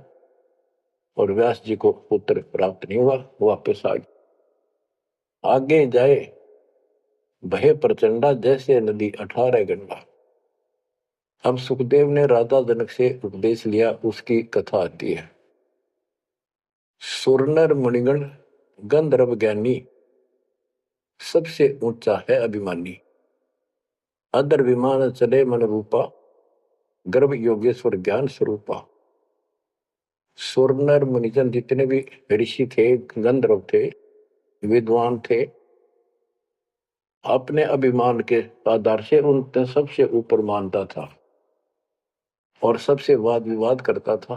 और व्यास जी को पुत्र प्राप्त नहीं हुआ, वापस आ गया। आगे जाए भय प्रचंडा, जैसे नदी 18 गंडा। अब सुखदेव ने राजा जनक से उपदेश लिया, उसकी कथा आती है। सुरनर मुनिगण गंधर्व ज्ञानी, सबसे ऊंचा है अभिमानी। अदर विमान चले मन रूपा, गर्भ योगेश्वर ज्ञान स्वरूपा। सुरनर मुनिजन जितने भी ऋषि थे, गंधर्व थे, विद्वान थे, अपने अभिमान के आधार से उन सबसे ऊपर मानता था और सबसे वाद विवाद करता था।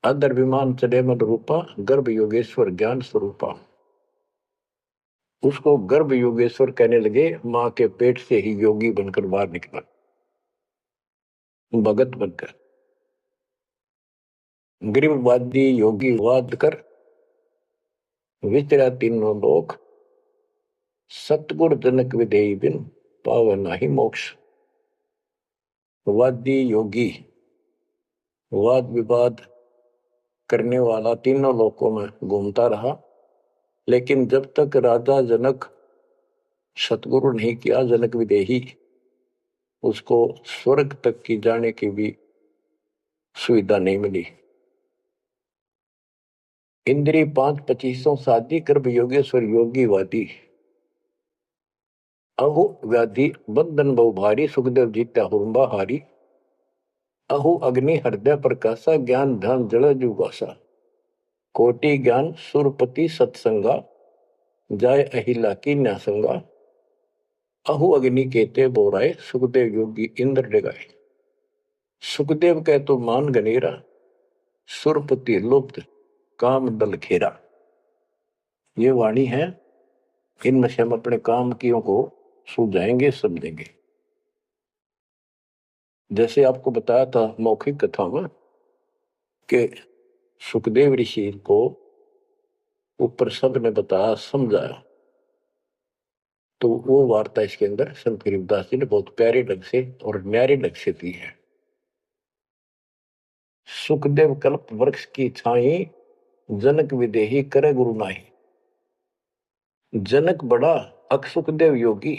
अदर विमान चले मन रूपा, गर्भ योगेश्वर ज्ञान स्वरूपा। उसको गर्भ योगेश्वर कहने लगे, मां के पेट से ही योगी बनकर बाहर निकला, भगत बनकर। गरीबवादी योगी वाद कर विचरा तीनों लोक, सतगुर जनक विदेही बिन पावे नाही मोक्ष। वादी योगी वाद विवाद करने वाला तीनों लोकों में घूमता रहा, लेकिन जब तक राजा जनक सतगुरु नहीं किया जनक विदेही, उसको स्वर्ग तक की जाने की भी सुविधा नहीं मिली। इंद्री 5-25 शादी गर्भ योगेश्वर योगी वादी, अहु व्याधि बंधन बहु भारी, सुखदेव जीत्या हुरंबा हारी। अहु अग्नि हृदय प्रकाशा, ज्ञान ध्यान जड़ जुगासा। कोटि ज्ञान सुरपति सत्संगा, जाय अहिला की न्यासंगा। अहु अग्नि केते बोराए, सुखदेव योगी इंद्र डगाए। सुखदेव कह तो मान गनेरा, सुरपति लुप्त काम दल घेरा। ये वाणी है, इनमें से हम अपने काम कियों को सुलझाएंगे, समझेंगे। जैसे आपको बताया था मौखिक कथा में कि सुखदेव ऋषि को ऊपर सब ने बताया, समझाया, तो वो वार्ता इसके अंदर संत गरीबदास जी ने बहुत प्यारे ढंग से और न्यारे ढंग से दी है। सुखदेव कल्प वृक्ष की छाई, जनक विदेही करे गुरु नाही। जनक बड़ा अक सुखदेव योगी,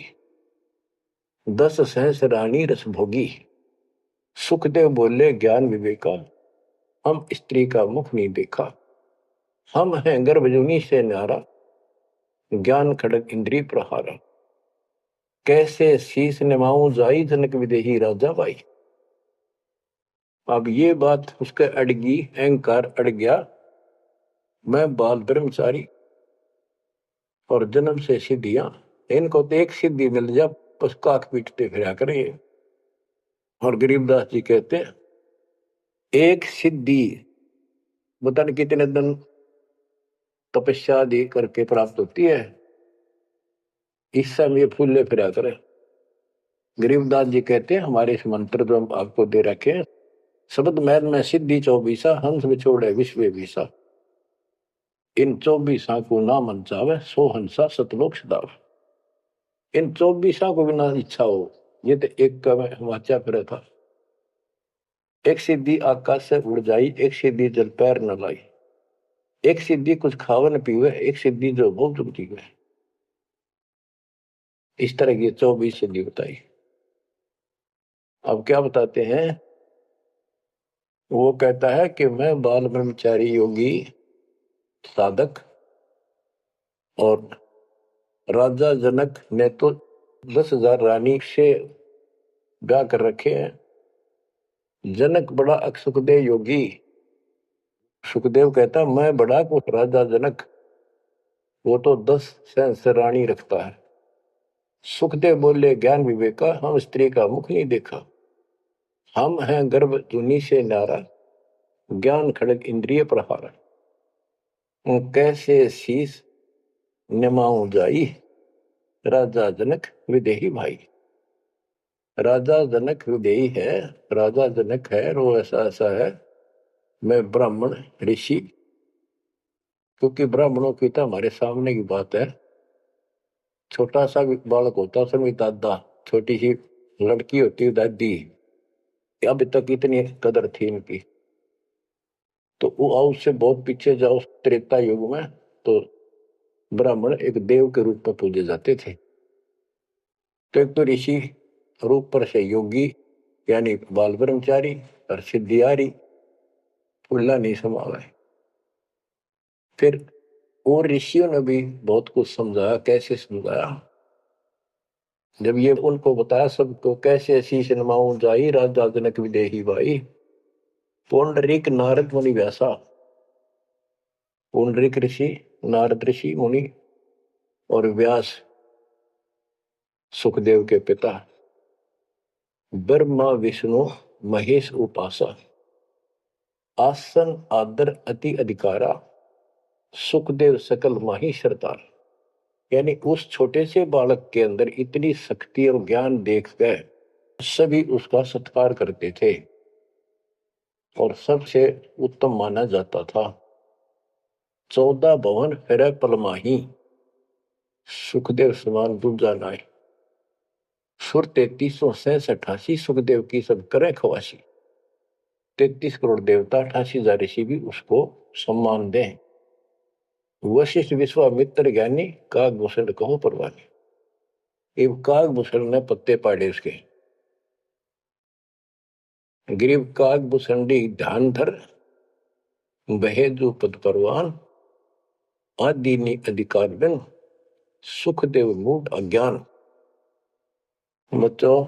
10 सहस रानी रस भोगी। सुखदेव बोले ज्ञान विवेका, हम स्त्री का मुख नहीं देखा। हम हैं गर्भजूनी से न्यारा, ज्ञान खड़ग इंद्री प्रहारा। कैसे शीस निमाऊं जाई, जनक विदेही राजा बाई। अब ये बात उसके अड़गी, अहंकार अड़ गया। मैं बाल ब्रह्मचारी और जन्म से सिद्धियां, इनको तो एक सिद्धि मिल जा बस काक पीटते फिरा करें। और गरीबदास जी कहते हैं, एक सिद्धि बता नहीं कितने दिन तपस्या आदि करके प्राप्त होती है, इस समय फूले फिरा करे। गरीबदास जी कहते हैं, हमारे इस मंत्र जो हम आपको दे रखे हैं, शब्द मैद में सिद्धि 24, हंस बिछोड़े विश्व विसा। इन 24 को ना मन चावे, 100 हंसा सतलोक सदावे। इन 24 को बिना इच्छा हो, ये तो एक का वाचा फिर था। एक सिद्धि आकाश से उड़ जाई, एक सिद्धि जल पैर न लाई। एक सिद्धि कुछ खावे न पीवे, एक सिद्धि जो बहुत जुगती है। इस तरह की 24 सिद्धि बताई। अब क्या बताते हैं, वो कहता है कि मैं बाल ब्रह्मचारी योगी साधक, और राजा जनक ने तो 10,000 रानी से ब्याह कर रखे हैं। जनक बड़ा अक सुखदेव योगी। सुखदेव कहता मैं बड़ा को राजा जनक, वो तो 10 सहस्त्र रानी रखता है। सुखदेव बोले ज्ञान विवेका, हम स्त्री का मुख नहीं देखा। हम हैं गर्भ जूनी से नारा, ज्ञान खड़ग इंद्रिय प्रहारा। कैसे शीस निमाऊं जाई, राजा जनक विदेही भाई। राजा जनक विदेही है, राजा जनक है, वो ऐसा ऐसा है। मैं ब्राह्मण ऋषि, क्योंकि ब्राह्मणों की तो हमारे सामने की बात है। छोटा सा बालक होता, उसमें दादा, छोटी सी लड़की होती है दादी, अभी तक इतनी कदर थी इनकी। तो वो उससे बहुत पीछे जाओ, त्रेता युग में तो ब्राह्मण एक देव के रूप में पूजे जाते थे। तो एक तो ऋषि रूप पर से योगी यानी बाल ब्रह्मचारी, और सिद्धियारी फुल्ला नहीं समावे। फिर और ऋषियों ने भी बहुत कुछ समझाया। कैसे समझाया, जब ये उनको बताया सबको, कैसे शीश नमाऊं जाई, राजा जनक विदेही भाई। पुंडरीक नारद मुनि व्यासा, पुंडरीक ऋषि, नारद ऋषि मुनि और व्यास सुखदेव के पिता, ब्रह्मा विष्णु महेश उपासा। आसन आदर अति अधिकारा, सुखदेव सकल माही सरदार। यानी उस छोटे से बालक के अंदर इतनी शक्ति और ज्ञान देखकर सभी उसका सत्कार करते थे और सबसे उत्तम माना जाता था। 14 भवन फिरै पलमाही, सुखदेव समान दूजा नाई। सुर 3368 सुखदेव की सब करे खवासी। 33 करोड़ देवता 88,000 ऋषि भी उसको सम्मान दें। वशिष्ठ विश्वामित्र ज्ञानी कागभूषण कहो परवानी। इब कागभूषण ने पत्ते पाड़े उसके। ग्रीव कागभूषणी ध्यान धर, बहेजु पद परवान, आदि अधिकार बिन, सुखदेव मूड अज्ञान। बच्चों,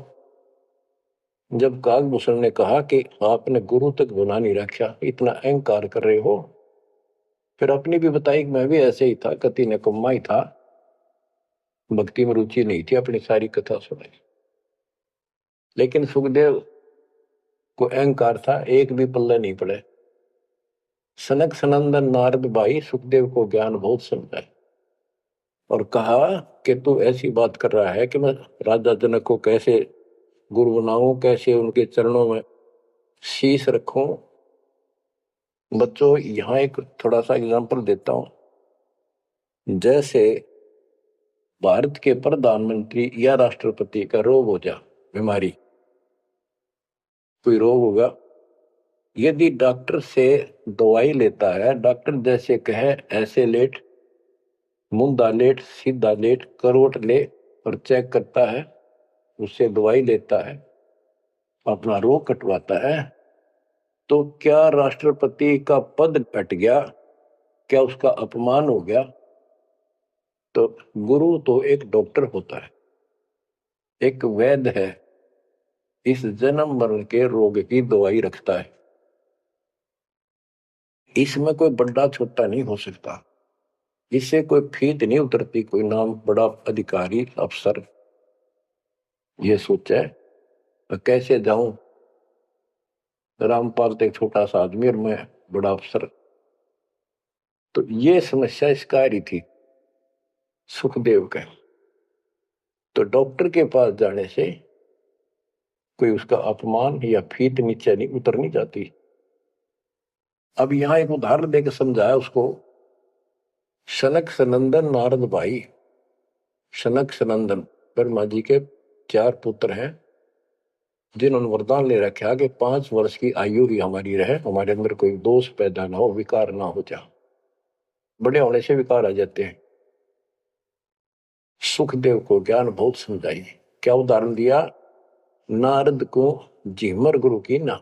जब कागभूषण ने कहा कि आपने गुरु तक गुना नहीं रखा, इतना अहंकार कर रहे हो, फिर अपनी भी बताई कि मैं भी ऐसे ही था, कति निकम्मा ही था, भक्ति में रुचि नहीं थी, अपनी सारी कथा सुनाई। लेकिन सुखदेव को अहंकार था, एक भी पल्ला नहीं पड़े। सनक सनंदन नारद भाई सुखदेव को ज्ञान बहुत समझाए और कहा कि तू ऐसी बात कर रहा है कि मैं राजा जनक को कैसे गुरु बनाऊं, कैसे उनके चरणों में शीश रखूं। बच्चों, यहां एक थोड़ा सा एग्जांपल देता हूं। जैसे भारत के प्रधानमंत्री या राष्ट्रपति का रोग हो जा, बीमारी, कोई रोग होगा, यदि डॉक्टर से दवाई लेता है, डॉक्टर जैसे कहे ऐसे लेट, मुंदा लेट, सीधा लेट, करवट ले और चेक करता है, उससे दवाई लेता है, अपना रोग कटवाता है, तो क्या राष्ट्रपति का पद कट गया? क्या उसका अपमान हो गया? तो गुरु तो एक डॉक्टर होता है, एक वैद्य है, इस जन्म मरण के रोग की दवाई रखता है। इसमें कोई बड़ा छोटा नहीं हो सकता, इससे कोई फीत नहीं उतरती। कोई नाम बड़ा अधिकारी अफसर ये सोचे कैसे जाऊं, रामपाल तो एक छोटा सा आदमी और मैं बड़ा अफसर। तो ये समस्या इसका आ रही थी सुखदेव का। तो डॉक्टर के पास जाने से कोई उसका अपमान या फीत नीचे नहीं उतरनी जाती। अब यहां एक उदाहरण देकर समझाया उसको। सनक सनंदन नारद भाई, सनक सनंदन ब्रह्मा जी के 4 पुत्र हैं, जिन्होंने वरदान ले रखा कि 5 वर्ष की आयु ही हमारी रहे, हमारे अंदर कोई दोष पैदा ना हो, विकार ना हो जा। बड़े होने से विकार आ जाते हैं। सुखदेव को ज्ञान बहुत समझाई। क्या उदाहरण दिया? नारद को झिमर गुरु की ना,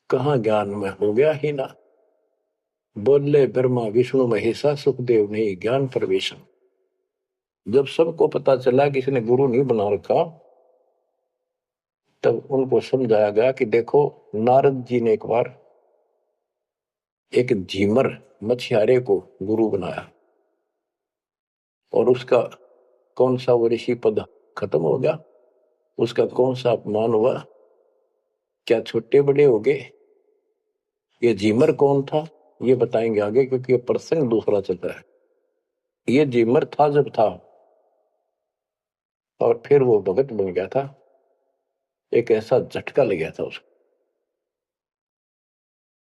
कहां ज्ञान में हो गया ही ना। बोले ब्रह्मा विष्णु महेशा, सुखदेव ने ज्ञान प्रवेशन। जब सबको पता चला कि इसने गुरु नहीं बना रखा, तब उनको समझाया गया कि देखो, नारद जी ने एक बार एक झीमर मछियारे को गुरु बनाया और उसका कौन सा वो ऋषि पद खत्म हो गया, उसका कौन सा अपमान हुआ, क्या छोटे बड़े हो गए। ये झीमर कौन था ये बताएंगे आगे, क्योंकि ये प्रसंग दूसरा चल रहा है। ये झीमर था जब था और फिर वो भगत बन गया था, एक ऐसा झटका लग गया था उसको।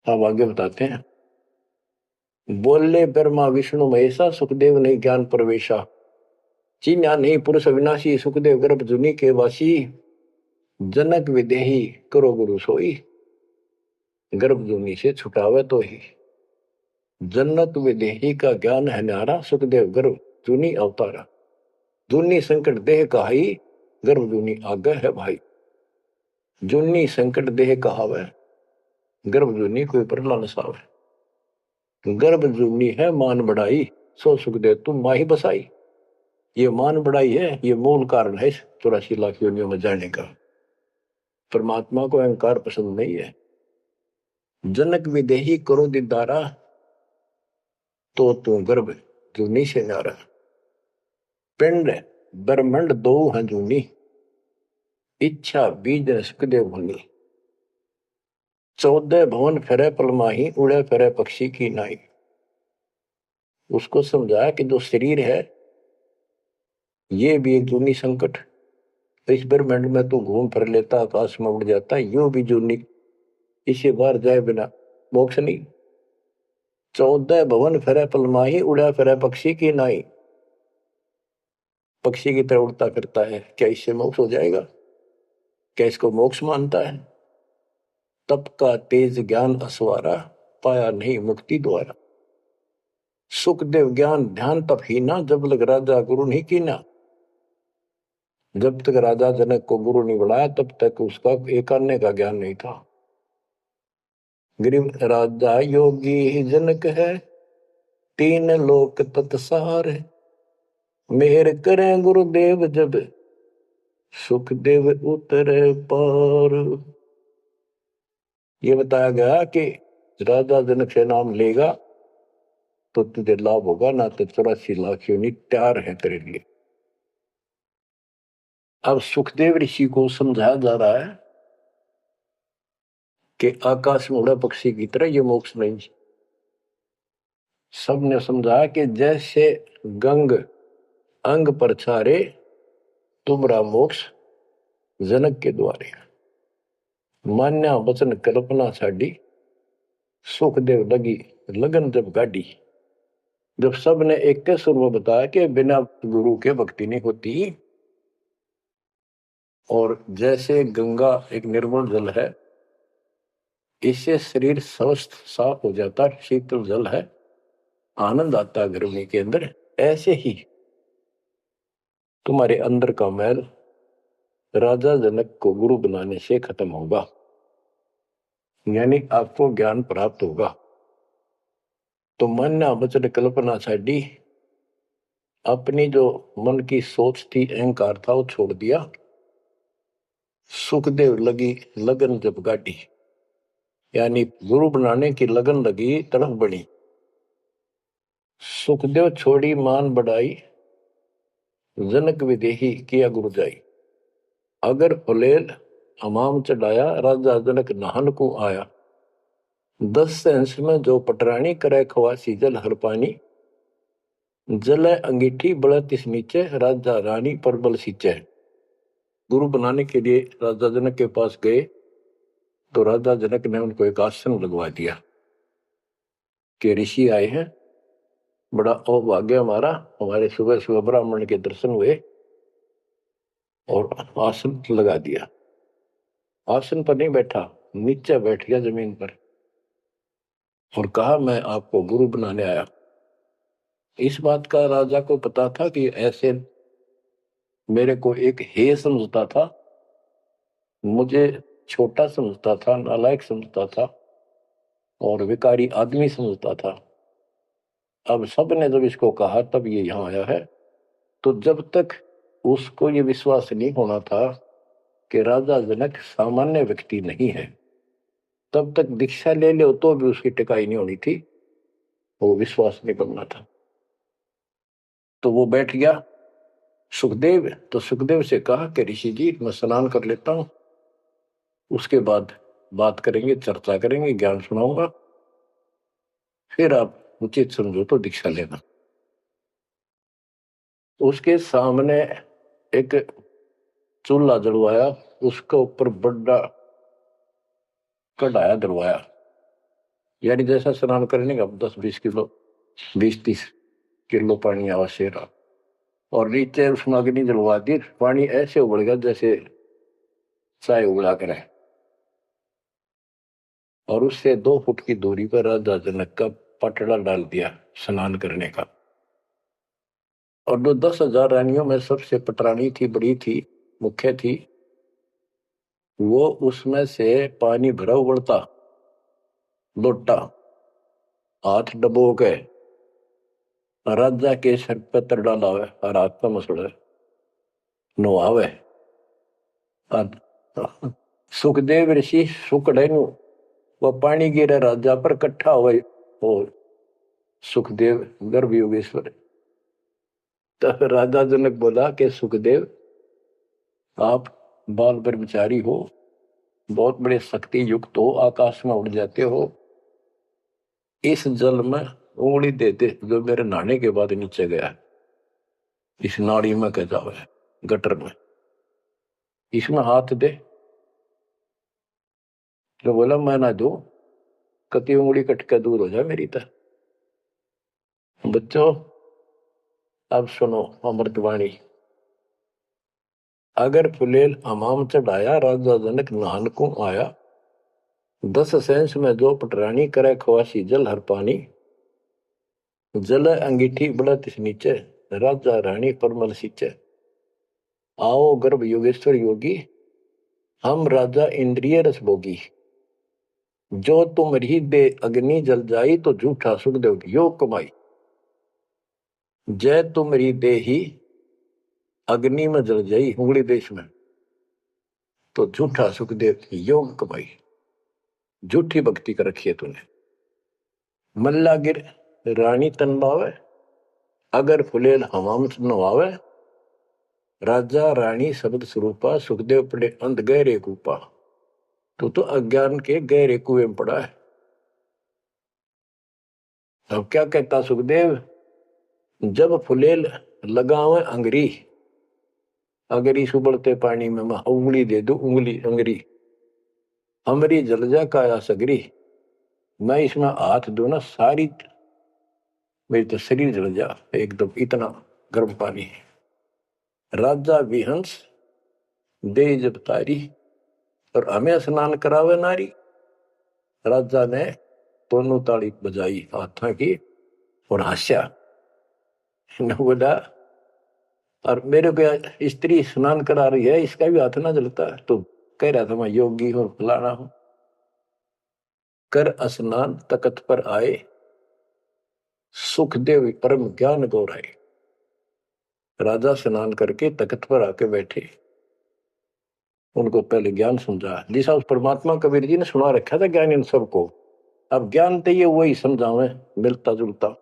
अब आगे बताते हैं। बोले ब्रह्मा विष्णु महेशा, सुखदेव ने ज्ञान प्रवेशा। चीन्या नहीं पुरुष अविनाशी, सुखदेव गर्भ जुनी के वासी। जनक विदेही करो गुरु सोई, गर्भ जूनी से छुटावे तो ही। जनक विदेही का ज्ञान है न्यारा, सुखदेव गर्भ जूनी अवतारा। जूनी संकट देह कहाई, गर्भ जूनी आगे है भाई। जूनी संकट देह कहावे, गर्भ जूनी कोई परला न सावे। गर्भ जूनी है मान बढ़ाई, सो सुखदेव तुम माही बसाई। ये मान बढ़ाई है, ये मूल कारण है 84 लाख योनियों में जाने का। परमात्मा को अहंकार पसंद नहीं है। जनक विदेही करो दीदारा, तो तू गर्भ जूनी से नारा। पिंड ब्रह्मंड दो हैं जूनी, इच्छा बीज सुखदेव भूनी। 14 भवन फिरे पलमाही, उड़े फिरे पक्षी की नाई। उसको समझाया कि जो शरीर है ये भी एक जूनी संकट। इस ब्रह्मांड में तो घूम फिर लेता, आकाश में उड़ जाता, यो भी जूनी, इसे बाहर जाए बिना मोक्ष नहीं। 14 भवन फिरे पलमाही, उड़ा फिरे पक्षी की नाई। पक्षी की तरह उड़ता फिरता है, क्या इससे मोक्ष हो जाएगा? क्या इसको मोक्ष मानता है? तप का तेज ज्ञान असवारा, पाया नहीं मुक्ति द्वारा। सुखदेव ज्ञान ध्यान तप ही ना, जब लग राजा गुरु नहीं कीना। जब तक राजा जनक को गुरु नहीं बनाया तब तक उसका एक अन्य का ज्ञान नहीं था। गरीब राजा योगी जनक है, तीन लोक तत्सार है। मेहर करें गुरुदेव जब, सुखदेव उतरे पार। ये बताया गया कि राजा जनक से नाम लेगा तो तुझे लाभ होगा, ना तो 84 लाख योनि तैयार है तेरे लिए। अब सुखदेव ऋषि को समझाया जा रहा है कि आकाश में उड़ा पक्षी की तरह ये मोक्ष नहीं। सबने समझा कि जैसे गंग अंग पर छारे, तुमरा मोक्ष जनक के द्वारे। मान्या वचन कल्पना साडी, सुखदेव लगी लगन जब गाड़ी। जब सब ने एक के सुर में बताया कि बिना गुरु के भक्ति नहीं होती, और जैसे गंगा एक निर्मल जल है, इससे शरीर स्वस्थ साफ हो जाता, शीतल जल है, आनंद आता गर्मी के अंदर, ऐसे ही तुम्हारे अंदर का मैल राजा जनक को गुरु बनाने से खत्म होगा, यानी आपको ज्ञान प्राप्त होगा। तो मान्या वचन कल्पना साडी, अपनी जो मन की सोच थी, अहंकार था, वो छोड़ दिया। सुखदेव लगी लगन जब गाड़ी, यानी गुरु बनाने की लगन लगी, तड़फ बनी। सुखदेव छोड़ी मान बढ़ाई, जनक विदेही किया गुरु जाई। अगर फुलेल हमाम चढ़ाया, राजा जनक नाहन को आया। 10 अंश में जो पटरानी करे खवासी जल हर पानी। जल अंगीठी बड़ा तिस नीचे, राजा रानी पर बल सींचे। गुरु बनाने के लिए राजा जनक के पास गए तो राजा जनक ने उनको एक आसन लगवा दिया कि ऋषि आए हैं, बड़ा अभाग्य हमारा, हमारे सुबह सुबह ब्राह्मण के दर्शन हुए, और आसन लगा दिया। आसन पर नहीं बैठा, नीचे बैठ गया जमीन पर, और कहा मैं आपको गुरु बनाने आया। इस बात का राजा को पता था कि ऐसे मेरे को एक हे समझता था, मुझे छोटा समझता था, नालायक समझता था, और विकारी आदमी समझता था। अब सबने जब इसको कहा तब ये यहां आया है। तो जब तक उसको ये विश्वास नहीं होना था कि राजा जनक सामान्य व्यक्ति नहीं है, तब तक दीक्षा ले लो तो भी उसकी टिकाई नहीं होनी थी, वो विश्वास नहीं बनना था। तो वो बैठ गया सुखदेव। तो सुखदेव से कहा कि ऋषि जी मैं स्नान कर लेता हूं, उसके बाद बात करेंगे, चर्चा करेंगे, ज्ञान सुनाऊंगा, फिर आप उचित समझो तो दीक्षा लेना। उसके सामने एक चूल्हा जलवाया, उसके ऊपर बड़ा कढ़ाया डलवाया, यानी जैसा स्नान करने का 10-20 किलो 20-30 किलो पानी आवश्यक रहा, और नीचे उसमें अग्नि जलवा दी। पानी ऐसे उबल गया जैसे चाय उबला करे, और उससे 2 फुट की दूरी पर राजा जनक का पटड़ा डाल दिया स्नान करने का। और जो 10,000 रानियों में सबसे पटरानी थी, बड़ी थी, मुख्य थी, वो उसमें से पानी भरा उबलता लोटा हाथ डबो के राजा के सर पे तर डालावे और हाथ पे मसड़े नुआवे। सुखदेव ऋषि सुकड़े नु वह पानी गिरे राजा पर कट्ठा हुए, और सुखदेव गर्भ योगेश्वर। तो राजा जनक बोला कि सुखदेव आप बाल ब्रह्मचारी हो, बहुत बड़े शक्ति युक्त हो, आकाश में उड़ जाते हो, इस जल में उंगली दे दे जो मेरे नहाने के बाद नीचे गया। इस नाड़ी में कह जावे गटर में, इसमें हाथ दे। जो बोला मैं ना दू, कति उंगली कट के दूर हो जाए मेरी तरह। बच्चों अब सुनो अमृतवाणी। अगर फुलेल अमाम चढ़ाया, राजा जनक नहान को आया। 10 सेंस में जो पटरानी करे खवासी जल हर पानी। जल अंगीठी बढ़त नीचे, राजा रानी परमल सींचे। आओ गर्भ योगेश्वर योगी, हम राजा इंद्रिय रस भोगी। जो तुम रही दे अग्नि जल जाई, तो झूठा सुखदेव योग कमाई। जय तुम री दे ही अग्नि में जल जाई, उंगली देश में, तो झूठा सुखदेव योग कमाई। झूठी भक्ति कर रखी है तूने। मल्ला गिर रानी तन बावे, अगर फुलेल हमाम नवावे। राजा रानी शब्द स्वरूपा, सुखदेव पड़े अंध गहरे कूपा। तो अज्ञान के गहरे कुएं में पड़ा है। अब क्या कहता सुखदेव, जब फुलेल लगावे अंगरी। अगरी सुबड़ते पानी में मैं उंगली दे दू, उंगली अंगरी हमरी जल जा काया सगरी। मैं इसमें हाथ दू ना, सारी मेरी तो शरीर जल जा एकदम, इतना गर्म पानी है। राजा विहंस दे जब तारी, और हमें स्नान करावे नारी। राजा ने दोनों ताली बजाई हाथों की और हंसा। बोला और मेरे को स्त्री स्नान करा रही है, इसका भी हाथ ना जलता। तो कह रहा था मैं योगी हूं, फलाना हूं। कर स्नान तकत पर आए, सुखदेव परम ज्ञान गौराए। राजा स्नान करके तकत पर आके बैठे, उनको पहले ज्ञान समझा। जिसा उस परमात्मा कबीर जी ने सुना रखा था ज्ञान इन सबको। अब ज्ञान तो ये वही समझावे, मिलता जुलता।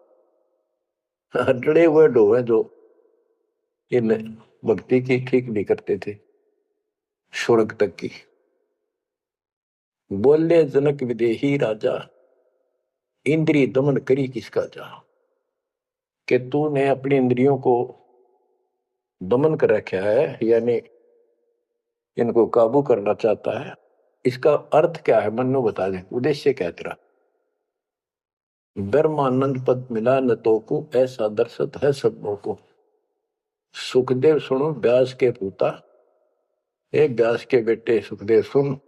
डरे हुए डोवे जो इन भक्ति की ठीक नहीं करते थे, स्वर्ग तक की। बोले जनक विदेही राजा, इंद्रिय दमन करी किसका जा। कि तूने अपनी इंद्रियों को दमन कर रखा है, यानी इनको काबू करना चाहता है। इसका अर्थ क्या है, मन्नो बता दे, उद्देश्य क्या तेरा। ब्रह्मानंद पद मिला न तो को, ऐसा दर्शत है सबों को। सुखदेव सुनो व्यास के पूता, एक व्यास के बेटे सुखदेव सुन।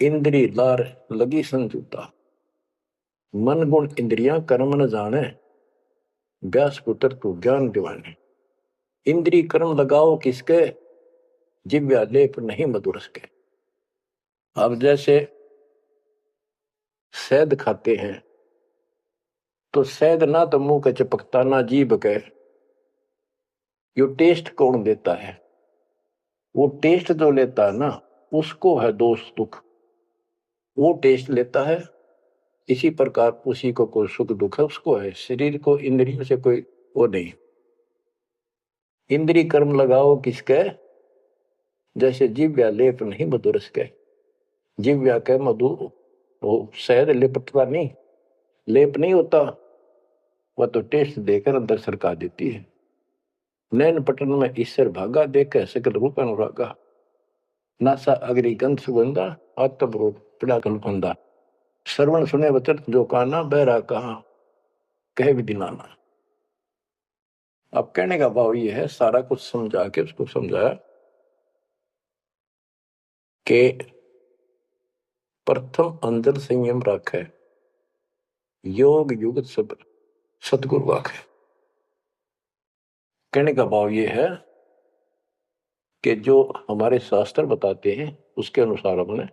इंद्री लार लगी संजूता, मन गुण इंद्रियां कर्म न जाने। व्यास पुत्र तू ज्ञान दिवाने। इंद्री कर्म लगाओ किसके, जिव्या लेप नहीं मधुरस के। अब जैसे शहद खाते हैं, तो शहद ना तो मुंह के चिपकता ना जीभ के। यो टेस्ट कौन देता है, वो टेस्ट जो लेता है ना, उसको है दोष दुख। वो टेस्ट लेता है, इसी प्रकार उसी को कोई सुख दुख है, उसको है। शरीर को इंद्रियों से कोई वो नहीं। इंद्री कर्म लगाओ किसके, जैसे जिव्या लेप नहीं मधुरस के। जिव्या के मधु वो शहद लिपटता नहीं, लेप नहीं होता, वह तो टेस्ट देकर अंदर सरका देती है। नैन पटन में ईश्वर भागा, देखे सकल रूप अनुरागा। नासा अग्नि गंध सुगंधा, आत्म पड़ा कल्पंदा। श्रवण सुने वचन जो काना, बहरा कहा कहे विधि नाना। अब कहने का भाव ये है, सारा कुछ समझा के उसको समझाया कि प्रथम अंदर संयम रखे, योग युगत सब सतगुरु वाखे। कहने का भाव ये है कि जो हमारे शास्त्र बताते हैं उसके अनुसार हमने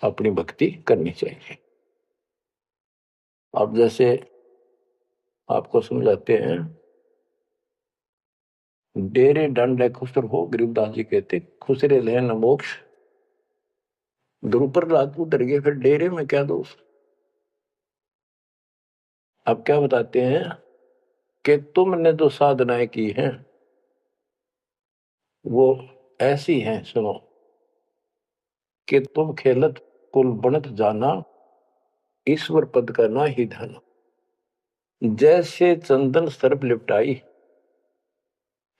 अपनी भक्ति करनी चाहिए। अब जैसे आपको समझाते हैं, डेरे डंडे खुसर हो, गरीबदास जी कहते खुसरे ले न मोक्ष। द्रुपर रात उतर गए, फिर डेरे में क्या दोष। अब क्या बताते हैं कि तुमने जो साधनाएं की हैं वो ऐसी हैं, सुनो, कि तुम खेलत कुल बनत जाना, ईश्वर पद का ना ही धन। जैसे चंदन सर्प लिपटाई,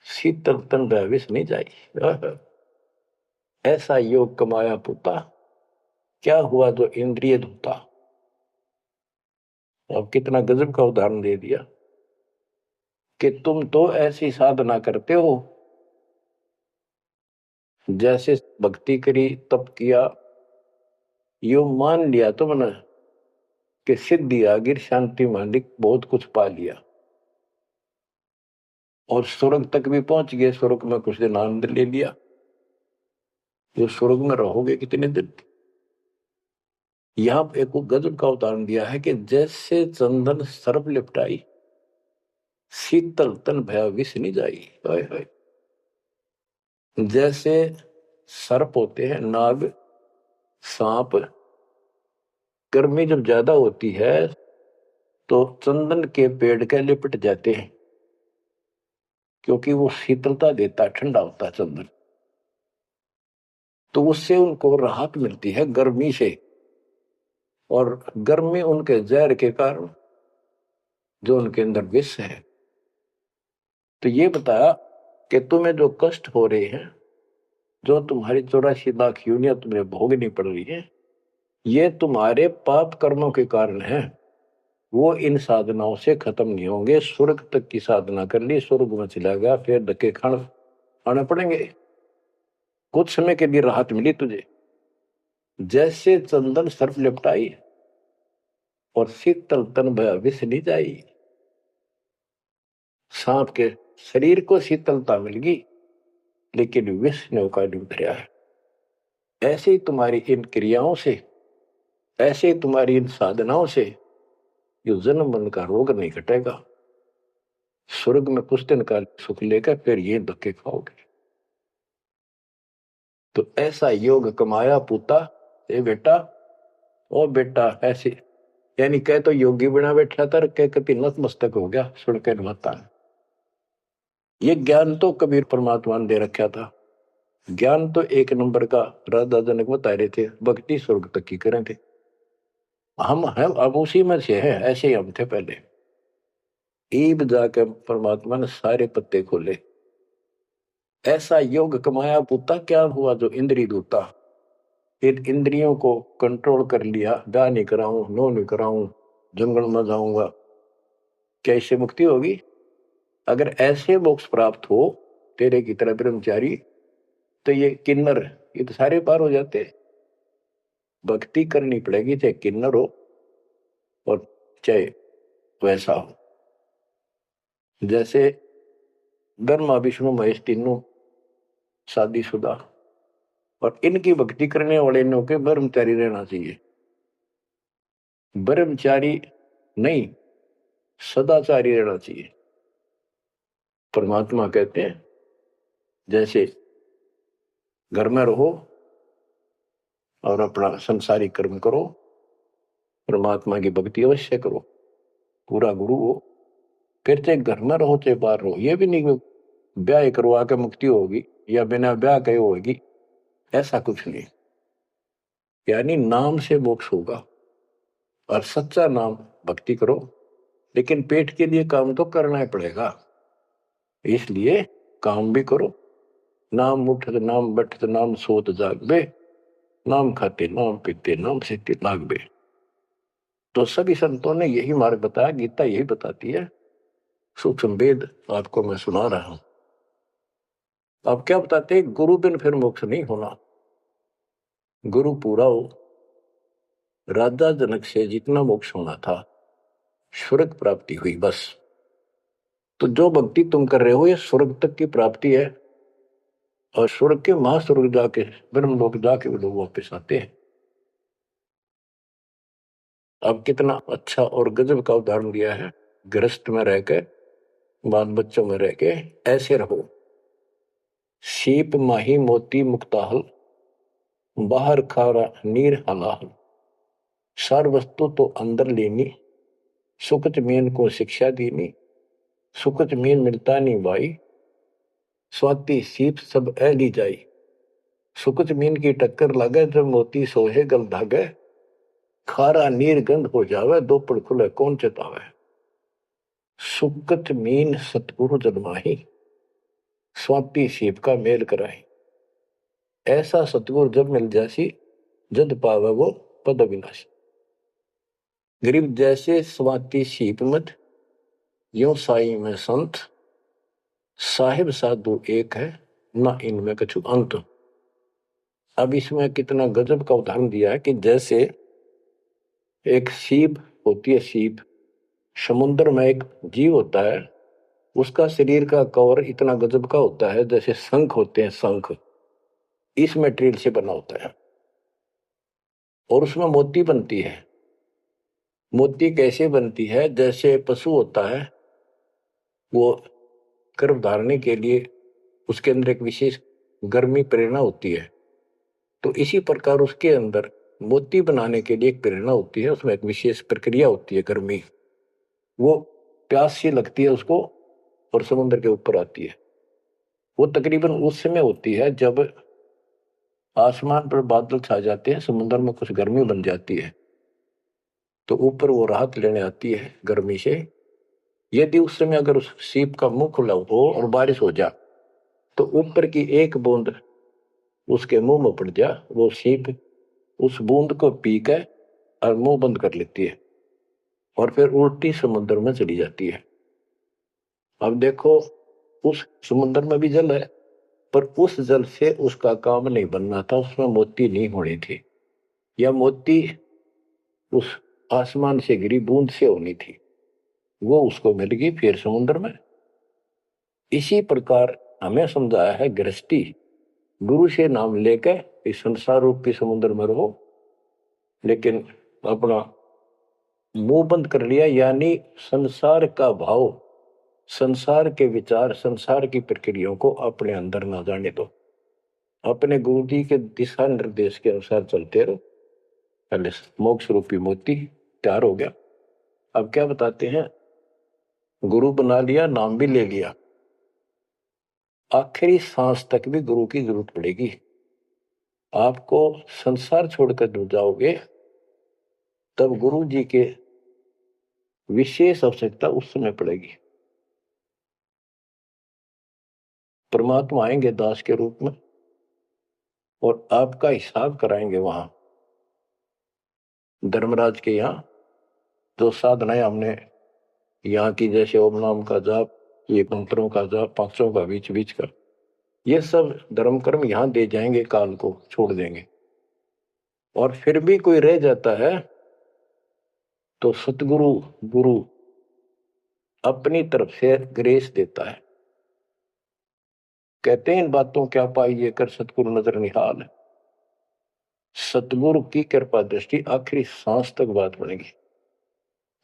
शीतल तन विष नहीं जाई। ऐसा योग कमाया पुता, क्या हुआ जो इंद्रिय धूता। अब कितना गजब का उदाहरण दे दिया कि तुम तो ऐसी साधना करते हो, जैसे भक्ति करी, तप किया, यो मान लिया तुमने कि सिद्धि आ गई, शांति मालिक, बहुत कुछ पा लिया और स्वर्ग तक भी पहुंच गए। स्वर्ग में कुछ दिन आनंद ले लिया। जो स्वर्ग में रहोगे कितने दिन। यहां एक गजब का उदाहरण दिया है कि जैसे चंदन सर्प लिपटाई, शीतल तन भया विष नहीं जाई। हाय हाय। जैसे सर्प होते हैं, नाग, सांप, गर्मी जब ज्यादा होती है तो चंदन के पेड़ के लिपट जाते हैं, क्योंकि वो शीतलता देता है, ठंडा होता है चंदन, तो उससे उनको राहत मिलती है गर्मी से। और गर्मी उनके जहर के कारण जो उनके अंदर विष है। तो ये बताया कि तुम्हें जो कष्ट हो रहे हैं, जो तुम्हारी 84 लाख यूनियन तुम्हें भोगनी पड़ रही है, ये तुम्हारे पाप कर्मों के कारण है। वो इन साधनाओं से खत्म नहीं होंगे। स्वर्ग तक की साधना कर ली, स्वर्ग में चला गया, फिर धक्के खाने पड़ेंगे। कुछ समय के लिए राहत मिली तुझे, जैसे चंदन सर्प लिपटाई और शीतल तन भया विष नहीं जाई। सांप के शरीर को शीतलता मिल गई, लेकिन विष ने उका नहीं उतरा है। ऐसे ही तुम्हारी इन क्रियाओं से, ऐसे ही तुम्हारी इन साधनाओं से ये जन्म मन का रोग नहीं घटेगा। स्वर्ग में कुछ दिन का सुख लेकर फिर ये धक्के खाओगे। तो ऐसा योग कमाया पूता, ए बेटा, ओ बेटा, ऐसे यानी कह तो योगी बना बैठा था, कह कति नतमस्तक हो गया सुन के नता। ये ज्ञान तो कबीर परमात्मा ने दे रखा था। ज्ञान तो एक नंबर का राधा जनक बता रहे थे, भक्ति स्वर्ग तक की करें थे। हम हैं अब उसी में से हैं, ऐसे ही हम थे पहले। ईब जाकर परमात्मा ने सारे पत्ते खोले। ऐसा योग कमाया पुता, क्या हुआ जो इंद्रिय दूता। फिर इंद्रियों को कंट्रोल कर लिया, गा नहीं कराऊं, नो नहीं कराऊं, जंगल में जाऊंगा, क्या इससे मुक्ति होगी। अगर ऐसे मोक्ष प्राप्त हो तेरे की तरह ब्रह्मचारी, तो ये किन्नर, ये तो सारे पार हो जाते। भक्ति करनी पड़ेगी, चाहे किन्नर हो और चाहे वैसा हो। जैसे ब्रह्मा विष्णु महेश तीनों शादीशुदा, और इनकी भक्ति करने वाले इनों के ब्रह्मचारी रहना चाहिए। ब्रह्मचारी नहीं, सदाचारी रहना चाहिए। परमात्मा कहते हैं जैसे घर में रहो और अपना संसारी कर्म करो, परमात्मा की भक्ति अवश्य करो, पूरा गुरु हो। फिर चाहे घर में रहो चाहे बाहर रहो, ये भी नहीं ब्याह करवा के मुक्ति होगी या बिना ब्याह के होगी, ऐसा कुछ नहीं। यानी नाम से मोक्ष होगा, और सच्चा नाम भक्ति करो, लेकिन पेट के लिए काम तो करना ही पड़ेगा। इसलिए काम भी करो। नाम उठत नाम बैठत नाम सोत जागबे, नाम खाते नाम पीते नाम से लागबे। तो सभी संतों ने यही मार्ग बताया, गीता यही बताती है। सूक्ष्म वेद आपको मैं सुना रहा हूं। आप क्या बताते हैं, गुरु बिन फिर मोक्ष नहीं होना। गुरु पूरा हो, राजा जनक से जितना मोक्ष होना था, स्वर्ग प्राप्ति हुई बस। तो जो भक्ति तुम कर रहे हो ये स्वर्ग तक की प्राप्ति है, और स्वर्ग के महास्वर्ग जाके ब्रह्मलोक जाके वो लोग वापिस आते हैं। अब कितना अच्छा और गजब का उदाहरण दिया है। गृहस्थ में रह के, बाल बच्चों में रह के ऐसे रहो। सीप माही मोती मुक्ताहल, बाहर खारा नीर हलाहल। सार वस्तु तो अंदर लेनी, सुखत मीन को शिक्षा दीनी। सुखत मीन मिलता नहीं भाई, स्वाति सीप सब ली जाई। सुखत मीन की टक्कर लगे जब मोती सोहे गल धागे। खारा नीर गंध हो जावे, दो पड़ खुले कौन चेतावे। सुकत मीन सतगुरु जन्माही, स्वाति सीप का मेल कराई। ऐसा सतगुरु जब मिल जासी, जद पावे वो पद अविनाशी। गरीब जैसे स्वाति सीप मत, यो साई में संत, साहिब साधु एक है, ना इनमें कछु अंत। अब इसमें कितना गजब का उदाहरण दिया है कि जैसे एक सीप होती है, सीप समुद्र में एक जीव होता है, उसका शरीर का कवर इतना गजब का होता है जैसे शंख होते हैं, शंख इस मटेरियल से बना होता है, और उसमें मोती बनती है। मोती कैसे बनती है? जैसे पशु होता है, वो गर्भ धारने के लिए उसके अंदर एक विशेष गर्मी प्रेरणा होती है, तो इसी प्रकार उसके अंदर मोती बनाने के लिए एक प्रेरणा होती है, उसमें एक विशेष प्रक्रिया होती है, गर्मी, वो प्यास सी लगती है उसको और समुद्र के ऊपर आती है। वो तकरीबन उस समय होती है जब आसमान पर बादल छा जाते हैं, समुद्र में कुछ गर्मी बन जाती है, तो ऊपर वो राहत लेने आती है गर्मी से। यदि उस समय अगर उस सीप का मुंह खुला हो और बारिश हो जा, तो ऊपर की एक बूंद उसके मुंह में पड़ जा, वो सीप उस बूंद को पी के और मुंह बंद कर लेती है और फिर उल्टी समुद्र में चली जाती है। अब देखो, उस समुद्र में भी जल है, पर उस जल से उसका काम नहीं बनना था, उसमें मोती नहीं होनी थी, या मोती उस आसमान से गिरी बूंद से होनी थी, वो उसको मिल गई फिर समुद्र में। इसी प्रकार हमें समझाया है गृहस्थी, गुरु से नाम लेकर इस संसार रूपी समुद्र में रहो, लेकिन अपना मुंह बंद कर लिया, यानी संसार का भाव, संसार के विचार, संसार की प्रक्रियाओं को अपने अंदर ना जाने दो, अपने गुरु जी के दिशा निर्देश के अनुसार चलते रहो। पहले मोक्ष रूपी मोती तैयार हो गया। अब क्या बताते हैं, गुरु बना लिया, नाम भी ले लिया, आखिरी सांस तक भी गुरु की जरूरत पड़ेगी। आपको संसार छोड़कर जब जाओगे, तब गुरु जी के विशेष आवश्यकता उस समय पड़ेगी। परमात्मा आएंगे दास के रूप में और आपका हिसाब कराएंगे वहां धर्मराज के यहाँ। जो साधनाएं हमने यहाँ की, जैसे ओम नाम का जाप, ये मंत्रों का जाप, पांचों का बीच बीच का, ये सब धर्म कर्म यहाँ दे जाएंगे, काल को छोड़ देंगे। और फिर भी कोई रह जाता है तो सतगुरु गुरु अपनी तरफ से ग्रेस देता है। कहते हैं इन बातों क्या पाइए कर सतगुरु नजर निहाल है। सतगुरु की कृपा दृष्टि आखिरी सांस तक बात बनेगी।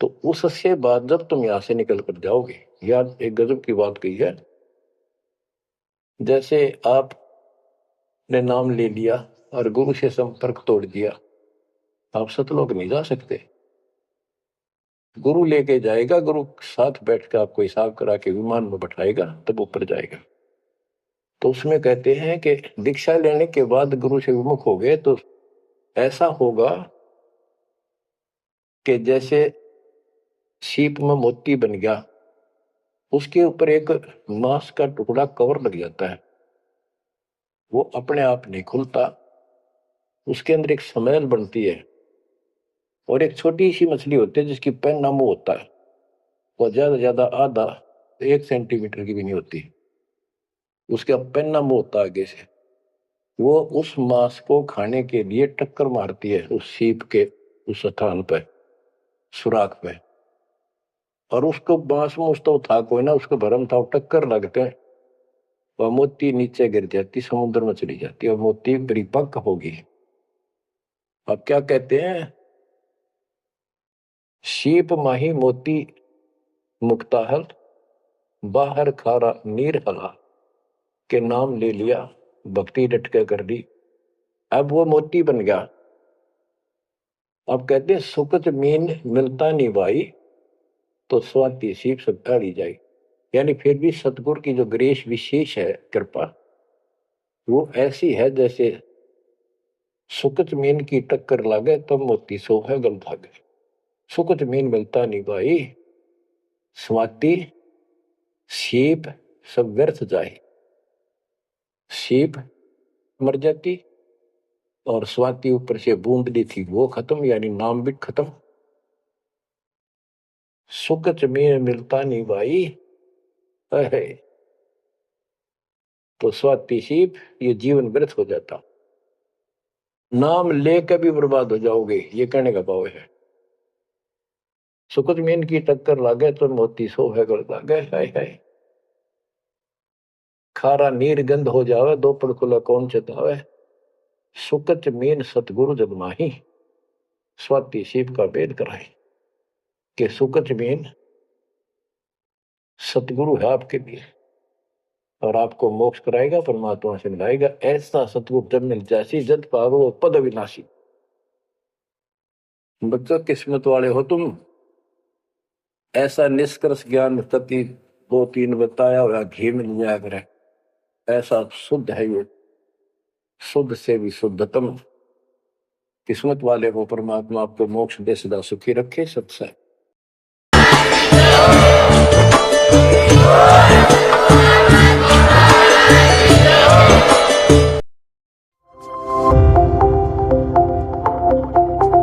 तो उससे बाद जब तुम यहां से निकल कर जाओगे, यार एक गजब की बात कही है, जैसे आपने नाम ले लिया और गुरु से संपर्क तोड़ दिया, आप सतलोक नहीं जा सकते। गुरु लेके जाएगा, गुरु साथ बैठ कर आपको हिसाब करा के विमान में बैठाएगा, तब ऊपर जाएगा। तो उसमें कहते हैं कि दीक्षा लेने के बाद गुरु से विमुख हो गए तो ऐसा होगा कि जैसे सीप में मोती बन गया, उसके ऊपर एक मांस का टुकड़ा कवर लग जाता है, वो अपने आप नहीं खुलता, उसके अंदर एक स्मेल बनती है। और एक छोटी सी मछली होती है जिसकी पैन मुंह होता है, वो ज्यादा आधा 1 सेंटीमीटर की भी नहीं होती, उसका पैन मुंह होता है आगे से। वो उस मांस को खाने के लिए टक्कर मारती है उस सीप के उस स्थान पे, सुराख पे, और उसको बांस में तो था कोई ना, उसको भरम था, टक्कर लगते हैं, वह मोती नीचे गिर जाती, समुद्र में चली जाती और मोती परिपक्व होगी। अब क्या कहते हैं, सीप माही मोती मुक्ताहल, बाहर खारा नीर हला, के नाम ले लिया, भक्ति डट के कर दी, अब वो मोती बन गया। अब कहते हैं सुकत मीन मिलता नहीं भाई, तो स्वाति सीप सब ली जाए। यानी फिर भी सतगुरु की जो ग्रेस विशेष है, कृपा, वो ऐसी है जैसे सुकत मीन की टक्कर लागे तब मोती सो है गल भागे। सुकत मीन मिलता नहीं भाई, स्वाति सीप सब व्यर्थ जाए। सीप मर जाती और स्वाति ऊपर से बूंदली थी वो खत्म, यानी नाम भी खत्म। सुकच में मिलता नहीं भाई। अरे तो स्वाति सीप ये जीवन व्यर्थ हो जाता। नाम लेकर भी बर्बाद हो जाओगे, ये कहने का भाव है। सुकच मीन की टक्कर लागे तो मोती सो है गल लागे। हाय हाय खारा नीर गंध हो जावे दो पड़कुला कौन चेतावे। सुकच मीन सतगुरु जब माही स्वाति सीप का भेद कराई। कि सुकच मीन सतगुरु है आपके लिए और आपको मोक्ष कराएगा, परमात्मा से मिलाएगा। ऐसा सतगुरु जब मिल जासी जद पावो वो पद अविनाशी। बच्चों किस्मत वाले हो तुम। ऐसा निष्कर्ष ज्ञान तति 2-3 बताया हुआ घी मिल जाया करे। ऐसा शुद्ध है ये, शुद्ध से भी शुद्धतम। किस्मत वाले को परमात्मा आपको मोक्ष दे सदा सुखी रखे। सत्संग